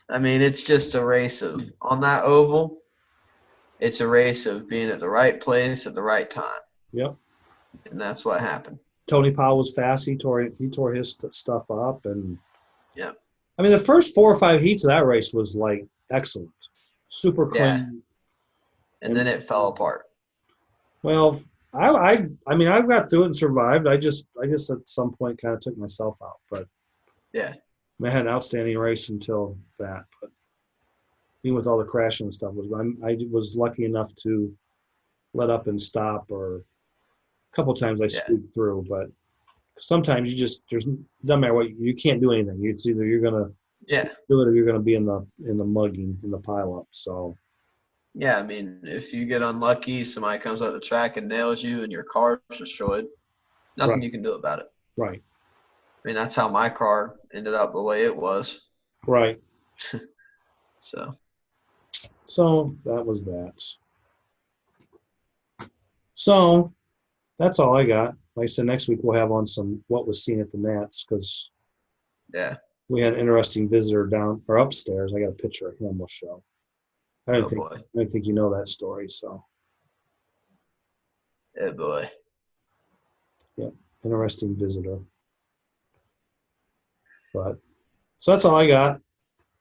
I mean, it's just a race on that oval, it's a race of being at the right place at the right time. Yep. And that's what happened. Tony Powell was fast. He tore his stuff up. And yeah. I mean, the first 4 or 5 heats of that race was like excellent. Super clean. Yeah. And then it fell apart. Well, I mean, I got through it and survived. I just at some point kind of took myself out. But yeah. I had an outstanding race until that. But even with all the crashing and stuff, I was lucky enough to let up and stop, or a couple of times I squeaked through. But sometimes doesn't matter what, you can't do anything. It's either you're gonna do it or you're gonna be in the mugging, in the pile up. So yeah, I mean, if you get unlucky, somebody comes up the track and nails you, and your car's destroyed, nothing you can do about it. Right. I mean, that's how my car ended up the way it was. Right. So that was that. So that's all I got. Like I said, next week we'll have on some what was seen at the Nats, because we had an interesting visitor down or upstairs. I got a picture of him we'll show. I don't think you know that story. So. Oh boy. Yeah, interesting visitor. But so that's all I got.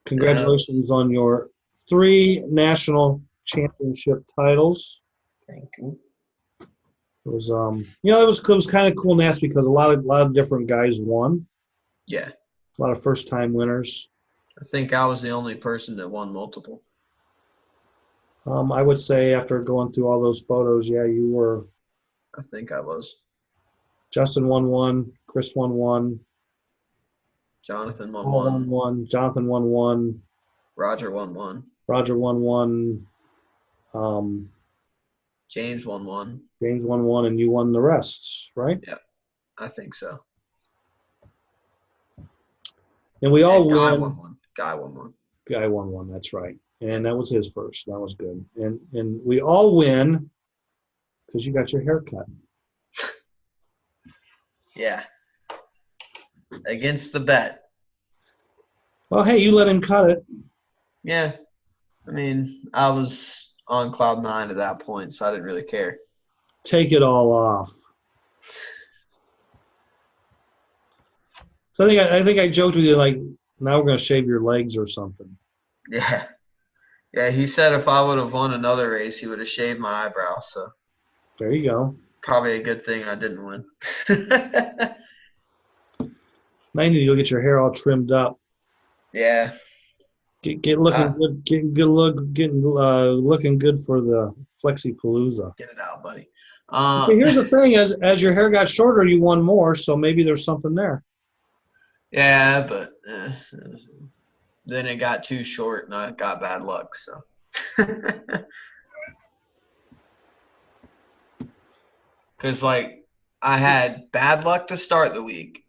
Congratulations on your 3 national championship titles. Thank you. It was it was kind of cool and nasty because a lot of different guys won. Yeah. A lot of first time winners. I think I was the only person that won multiple. I would say after going through all those photos, yeah, you were. I think I was. Justin won 1. Chris won 1. Jonathan won Paul 1. won 1. Jonathan won 1. Roger won 1. Roger won 1. James won 1. James won 1, and you won the rest, right? Yeah, I think so. And we all Guy win. won 1. Guy won 1. Guy won 1. That's right, and that was his first. That was good. And we all win because you got your hair cut. Yeah. Against the bet. Well, hey, you let him cut it. Yeah. I mean, I was on cloud 9 at that point, so I didn't really care. Take it all off. So I think I joked with you, like, now we're going to shave your legs or something. Yeah. Yeah, he said if I would have won another race, he would have shaved my eyebrow. So there you go. Probably a good thing I didn't win. Now you need to go get your hair all trimmed up. Yeah. Get looking good. Looking good for the Flexi Palooza. Get it out, buddy. Here's the thing: as your hair got shorter, you won more. So maybe there's something there. Yeah, but then it got too short, and I got bad luck. So. Because, like, I had bad luck to start the week,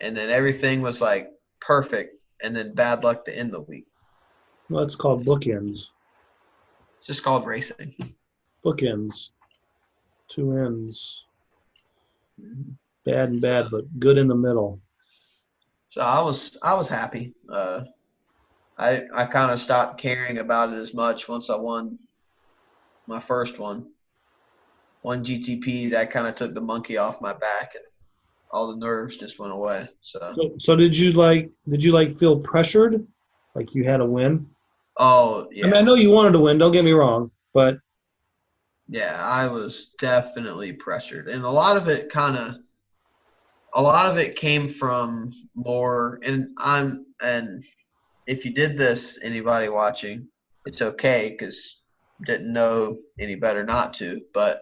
and then everything was, like, perfect, and then bad luck to end the week. Well, it's called bookends. It's just called racing. Bookends. 2 ends. Mhm. Bad and So, bad, but good in the middle. so I was happy. I kind of stopped caring about it as much once I won my first one GTP. That kind of took the monkey off my back, and all the nerves just went away. So, So did you feel pressured, like you had to win? oh I mean, I yeah, know you wanted to win. Don't get me wrong, but yeah, I was definitely pressured, and a lot of it came from more. And if you did this, anybody watching, it's okay because didn't know any better not to. But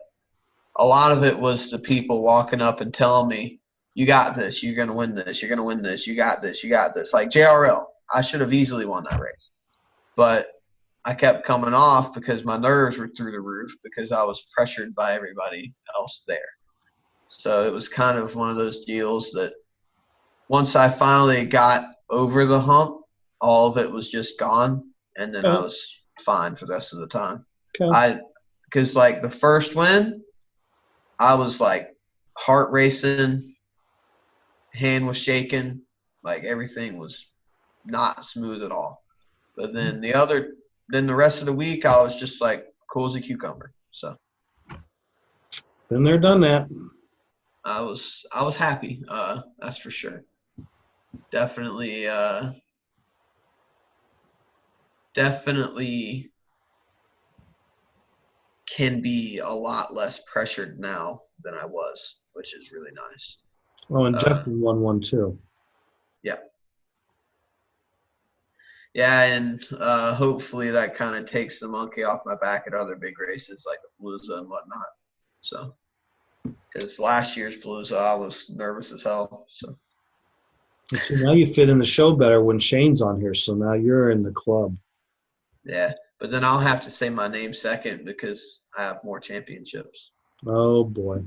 a lot of it was the people walking up and telling me, "You got this. You're gonna win this. You're gonna win this. You got this. You got this." Like JRL, I should have easily won that race, but I kept coming off because my nerves were through the roof because I was pressured by everybody else there. So it was kind of one of those deals that once I finally got over the hump, all of it was just gone, and then I okay, was fine for the rest of the time. okay. I because like the first win, I was like heart racing, hand was shaking, like everything was not smooth at all. But then the rest of the week, I was just like cool as a cucumber. So Been there, done that. I was happy. That's for sure. Definitely, definitely can be a lot less pressured now than I was, which is really nice. Oh, and Uh, Justin won one too. yeah, yeah, and hopefully that kind of takes the monkey off my back at other big races like the Palooza and whatnot. So, because last year's Palooza, I was nervous as hell. So, And see, now you fit in the show better when Shane's on here, so now you're in the club. yeah, but then I'll have to say my name second because I have more championships. Oh boy.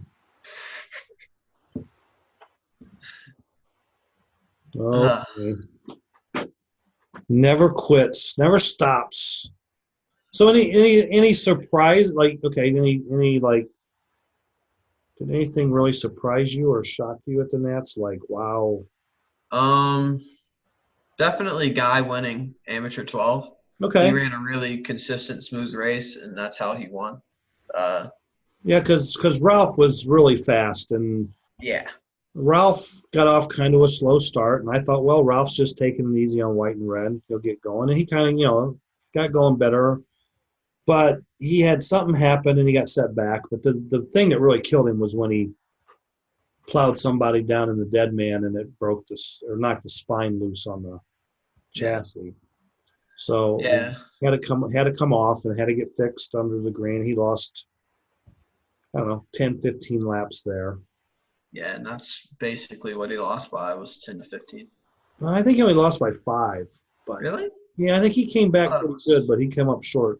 Oh Uh, boy. Never quits, never stops. So any surprise, like okay, any like did anything really surprise you or shock you at the Nats? Like, wow. um, Definitely Guy winning amateur 12. He Okay. ran a really consistent, smooth race, and that's how he won. Uh, Yeah, because Ralph was really fast, and yeah, Ralph got off kind of a slow start, and I thought, well, Ralph's just taking it easy on white and red. He'll get going, and he kind of got going better. But he had something happen, and he got set back. But the thing that really killed him was when he plowed somebody down in the dead man, and it broke this or knocked the spine loose on the yeah, chassis. So yeah, he had to come off and had to get fixed under the green. He lost, I don't know, 10, 15 laps there. yeah, and that's basically what he lost by was 10 to 15. I think he only lost by 5, but Really? yeah, I think he came I back thought it pretty good, was but he came up short.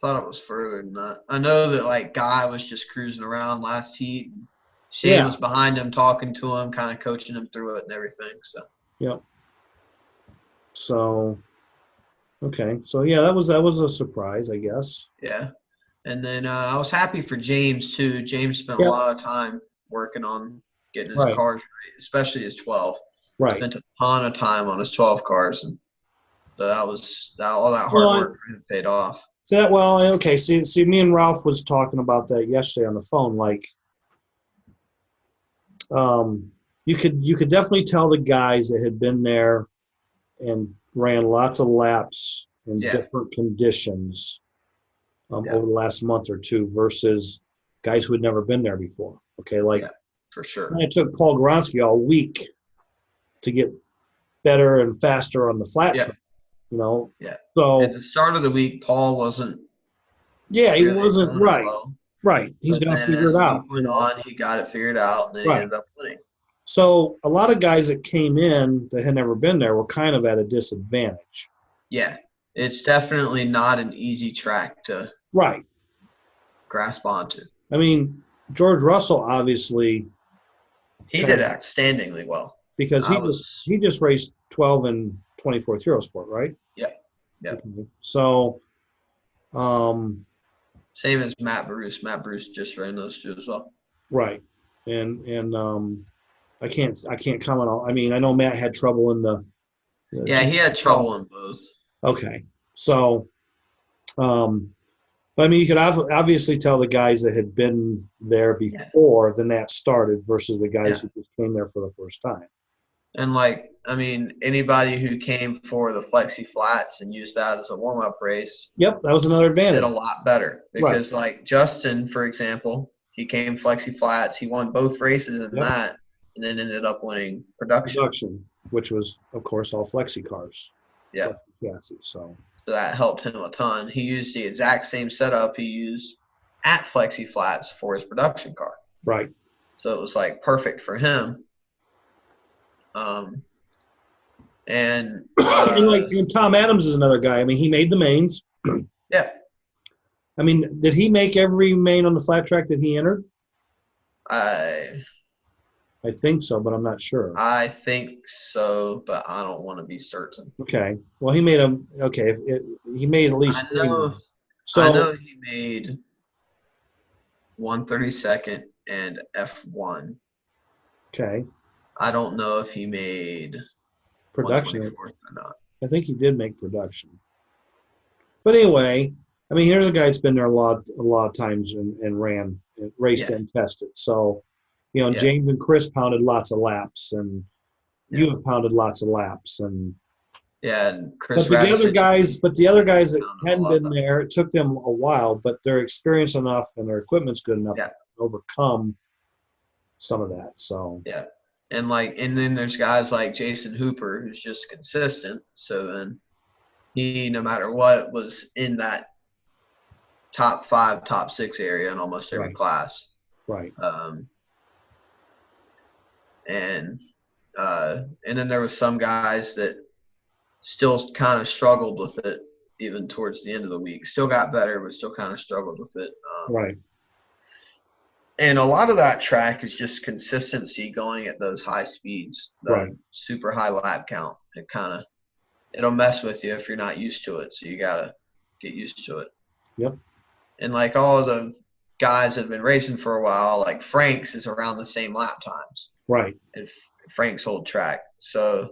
thought it was further than that. I know that like Guy was just cruising around last heat. And Shane Yeah, was behind him, talking to him, kind of coaching him through it and everything. So yeah. So okay, so yeah, that was a surprise, I guess. yeah, and then I was happy for James too. James spent a Yeah, lot of time working on getting his right, cars right, especially his 12. right. Spent a ton of time on his 12 cars, and so all that Well, hard work for him paid off. okay. See, me and Ralph was talking about that yesterday on the phone. Like, you could definitely tell the guys that had been there and ran lots of laps in Yeah, different conditions yeah, over the last month or two versus guys who had never been there before. Okay, like yeah, for sure. it took Paul Goronsky all week to get better and faster on the flat Yeah, track. You know, yeah. At so the start of the week, Paul wasn't yeah, he really wasn't doing it right. well. Right, he's But got to then figure as it the week out. went on, he got it figured out, and then he Right. ended up winning. So a lot of guys that came in that had never been there were kind of at a disadvantage. Yeah, it's definitely not an easy track to Right. grasp onto. I mean, George Russell obviously He kind did of outstandingly well. because I he was, just he just raced 12 and 24th Eurosport, right? yeah, yeah. Okay. So, um, Same as Matt Bruce. Matt Bruce just ran those two as well. right. and I can't comment on. I mean, I know Matt had trouble in the Yeah, he had trouble in both. Okay, so but I mean, you could obviously tell the guys that had been there Yeah. before then that started versus the guys Yeah. who just came there for the first time. And like, I mean, anybody who came for the Flexi Flats and used that as a warm-up race Yep, that was another did advantage. a lot better because, like Justin, for example, he came Flexi Flats. He won both races in Yep. that, and then ended up winning production. Which was, of course, all flexi cars. Yeah. Chassis, so that helped him a ton. He used the exact same setup he used at Flexi Flats for his production car. Right. So it was like perfect for him. And Tom Adams is another guy. I mean, he made the mains. Yeah. I mean, did he make every main on the flat track that he entered? I think so, but I'm not sure. I think so, but I don't want to be certain. Okay. Well, he made them. Okay, he made at least I know, three. So I know he made 132nd and F1. Okay. I don't know if he made Production. 124th or not. I think he did make production. But anyway, I mean, here's a guy that's been there a lot of times and raced and tested. So, James and Chris pounded lots of laps, and you have pounded lots of laps, and and Chris. But the other guys that hadn't been there, it took them a while, but they're experienced enough and their equipment's good enough to overcome some of that. So and then there's guys like Jason Hooper who's just consistent. So then he, no matter what, was in that top 5, top 6 area in almost every class. Right. And then there was some guys that still kind of struggled with it even towards the end of the week. Still got better, but still kind of struggled with it. Right. And a lot of that track is just consistency going at those high speeds, super high lap count. It'll mess with you if you're not used to it. So you got to get used to it. Yep. And like all of the guys that have been racing for a while, like Frank's is around the same lap times. Right. And Frank's old track. So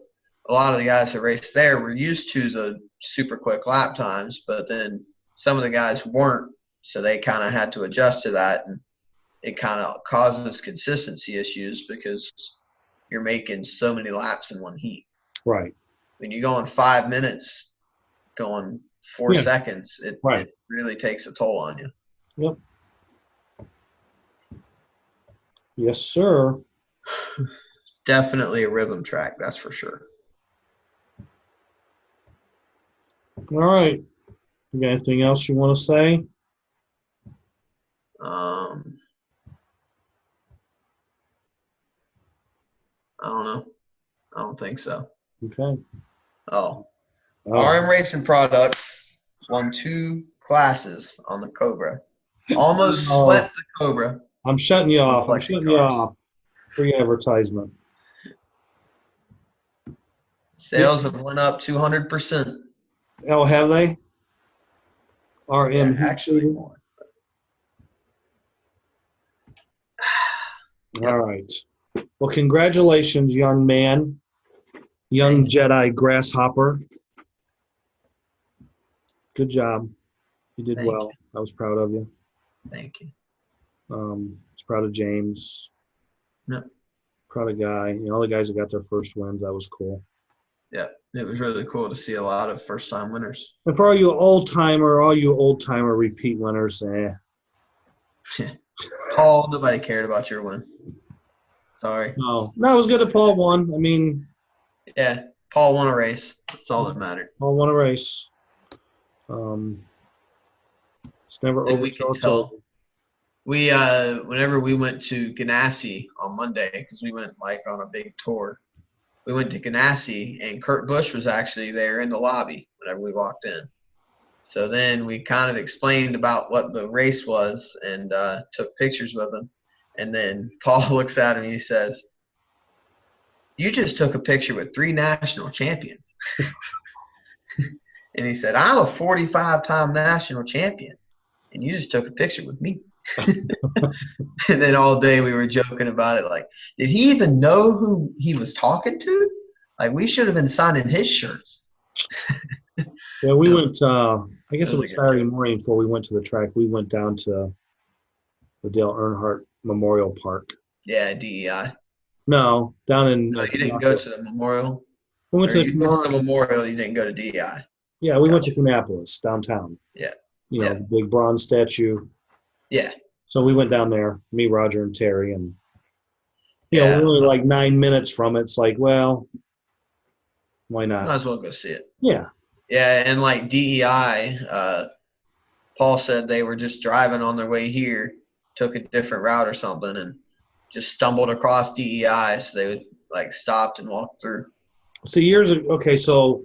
a lot of the guys that raced there were used to the super quick lap times, but then some of the guys weren't. So they kind of had to adjust to that. And it kind of causes consistency issues because you're making so many laps in one heat. Right. When you go in 5 minutes, going 4 seconds, it really takes a toll on you. Yep. Yes, sir. Definitely a rhythm track, that's for sure. All right. You got anything else you want to say? I don't know. I don't think so. Okay. RM Racing Products won 2 classes on the Cobra. Almost swept the Cobra. I'm shutting you off. Free advertisement. Sales have went up 200%. Oh, have they? RM actually more. All right. Well, congratulations, young man. Young Jedi Grasshopper. Good job. You did well. I was proud of you. Thank you. I was proud of James. Yep. Proud of Guy. All the guys that got their first wins. That was cool. Yeah, it was really cool to see a lot of first-time winners. And for all you old-timer repeat winners, Paul, nobody cared about your win. Sorry. No, it was good that Paul won. I mean, yeah, Paul won a race. That's all that mattered. Paul won a race. It's never over till it's over. We whenever we went to Ganassi on Monday, because we went on a big tour, we went to Ganassi and Kurt Busch was actually there in the lobby whenever we walked in. So then we kind of explained about what the race was and took pictures with him. And then Paul looks at him and he says, "You just took a picture with 3 national champions." And he said, "I'm a 45-time national champion, and you just took a picture with me." And then all day we were joking about it. Like, did he even know who he was talking to? Like, we should have been signing his shirts. Yeah, we It was, went, I it guess it was a was good Saturday joke. morning before we went to the track. We went down to the Dale Earnhardt Memorial Park. Yeah, DEI. No, down in No, you didn't go Kannapolis. to the memorial, We went or to you went to the memorial. You didn't go to DEI. yeah, we went to Gotcha. Kannapolis downtown. Yeah, You know, yeah, the big bronze statue. yeah, So we went down there, me, Roger, and Terry, and we're yeah. only like 9 minutes from it. It's like, well, why not? Might as well go see it. Yeah. Yeah, and like DEI, Paul said they were just driving on their way here, took a different route or something, and just stumbled across DEI. So they would like stopped and walked through. See, years ago, okay, so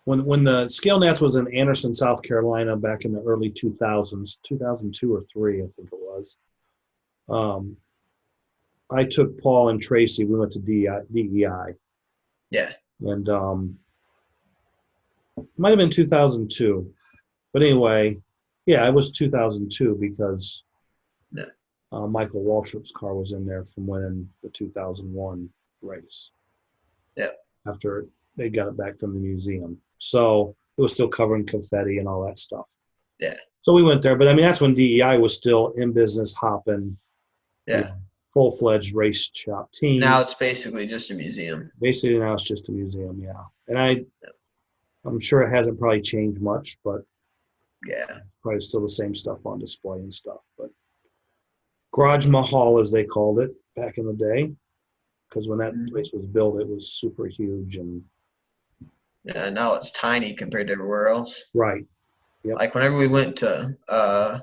when the Scale Nats was in Anderson, South Carolina, back in the early 2000s, 2002 or three, I think it was. Um, I took Paul and Tracy. We went to DEI, Yeah, and it might have been 2002, but anyway, yeah, it was 2002 because yeah, Michael Waltrip's car was in there from winning the 2001 race. yeah, After they got it back from the museum, so it was still covered in confetti and all that stuff. yeah, So we went there, but I mean that's when DEI was still in business, hopping, yeah. full-fledged race shop Now team. it's basically just a museum. Basically now it's just a museum, yeah. And I'm sure it hasn't probably changed much, but Yeah, probably still the same stuff on display and stuff. But Garage Mahal, as they called it back in the day, because when that place was built, it was super huge and yeah. Now it's tiny compared to everywhere else. right. Yep. Like whenever we went to, I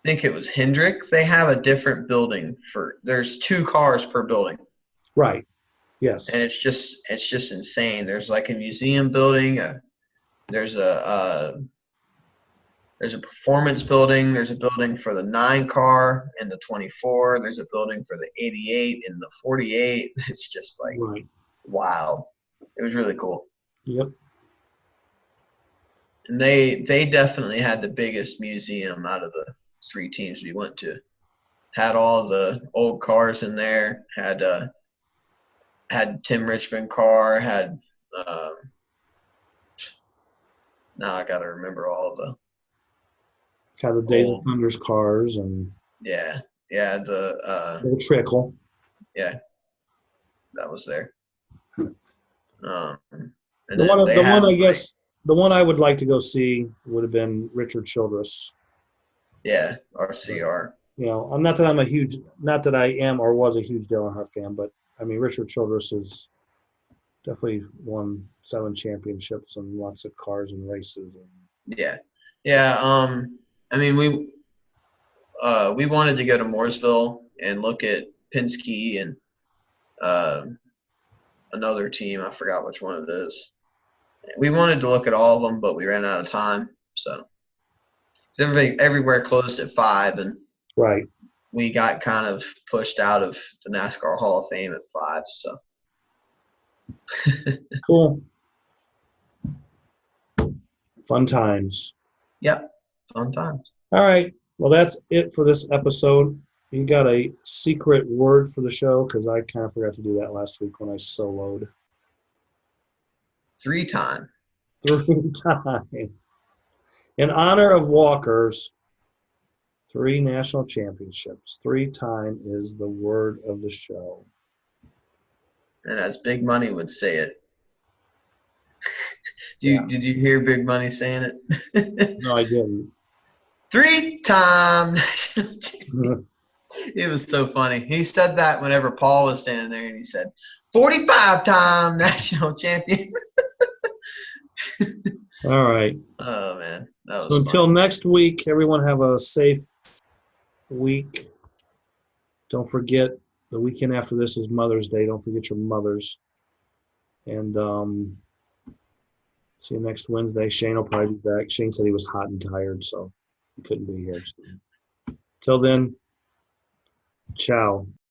think it was Hendrick. They have a different building for. There's 2 cars per building. Right. And Yes. it's just insane. There's like a museum building, there's a performance building, there's a building for the 9 car and the 24, there's a building for the 88 and the 48. It's just like Right. wild. It was really cool. Yep. And they definitely had the biggest museum out of the 3 teams we went to. Had all the old cars in there, had Tim Richmond car, had now I gotta remember all of the Kind of the Days of old. Thunder's cars and Yeah, yeah, the Trickle. yeah, that was there. And The then one, they the had one I like, guess, the one I would like to go see would have been Richard Childress. yeah, But, RCR. I'm not that I'm a huge, not that I am or was a huge Dale Earnhardt fan, but I mean Richard Childress has definitely won 7 championships and lots of cars and races. Yeah, yeah. I mean we wanted to go to Mooresville and look at Penske and uh, another team. I forgot which one it is. We wanted to look at all of them, but we ran out of time. So everywhere closed at 5, and Right. we got kind of pushed out of the NASCAR Hall of Fame at 5. So Cool. Fun times. yep, fun times. All right. Well, that's it for this episode. You got a secret word for the show because I kind of forgot to do that last week when I soloed 3-time. 3 times. In honor of Walker's 3 national championships, 3-time is the word of the show. And as Big Money would say it. Yeah. Did you hear Big Money saying it? No, I didn't. 3-time national champion. It was so funny. He said that whenever Paul was standing there, and he said, 45-time national champion. All right. Oh, man. That So was until funny. next week, everyone have a safe week. Don't forget, the weekend after this is Mother's Day. Don't forget your mothers. And see you next Wednesday. Shane will probably be back. Shane said he was hot and tired, so he couldn't be here. So, till then, ciao.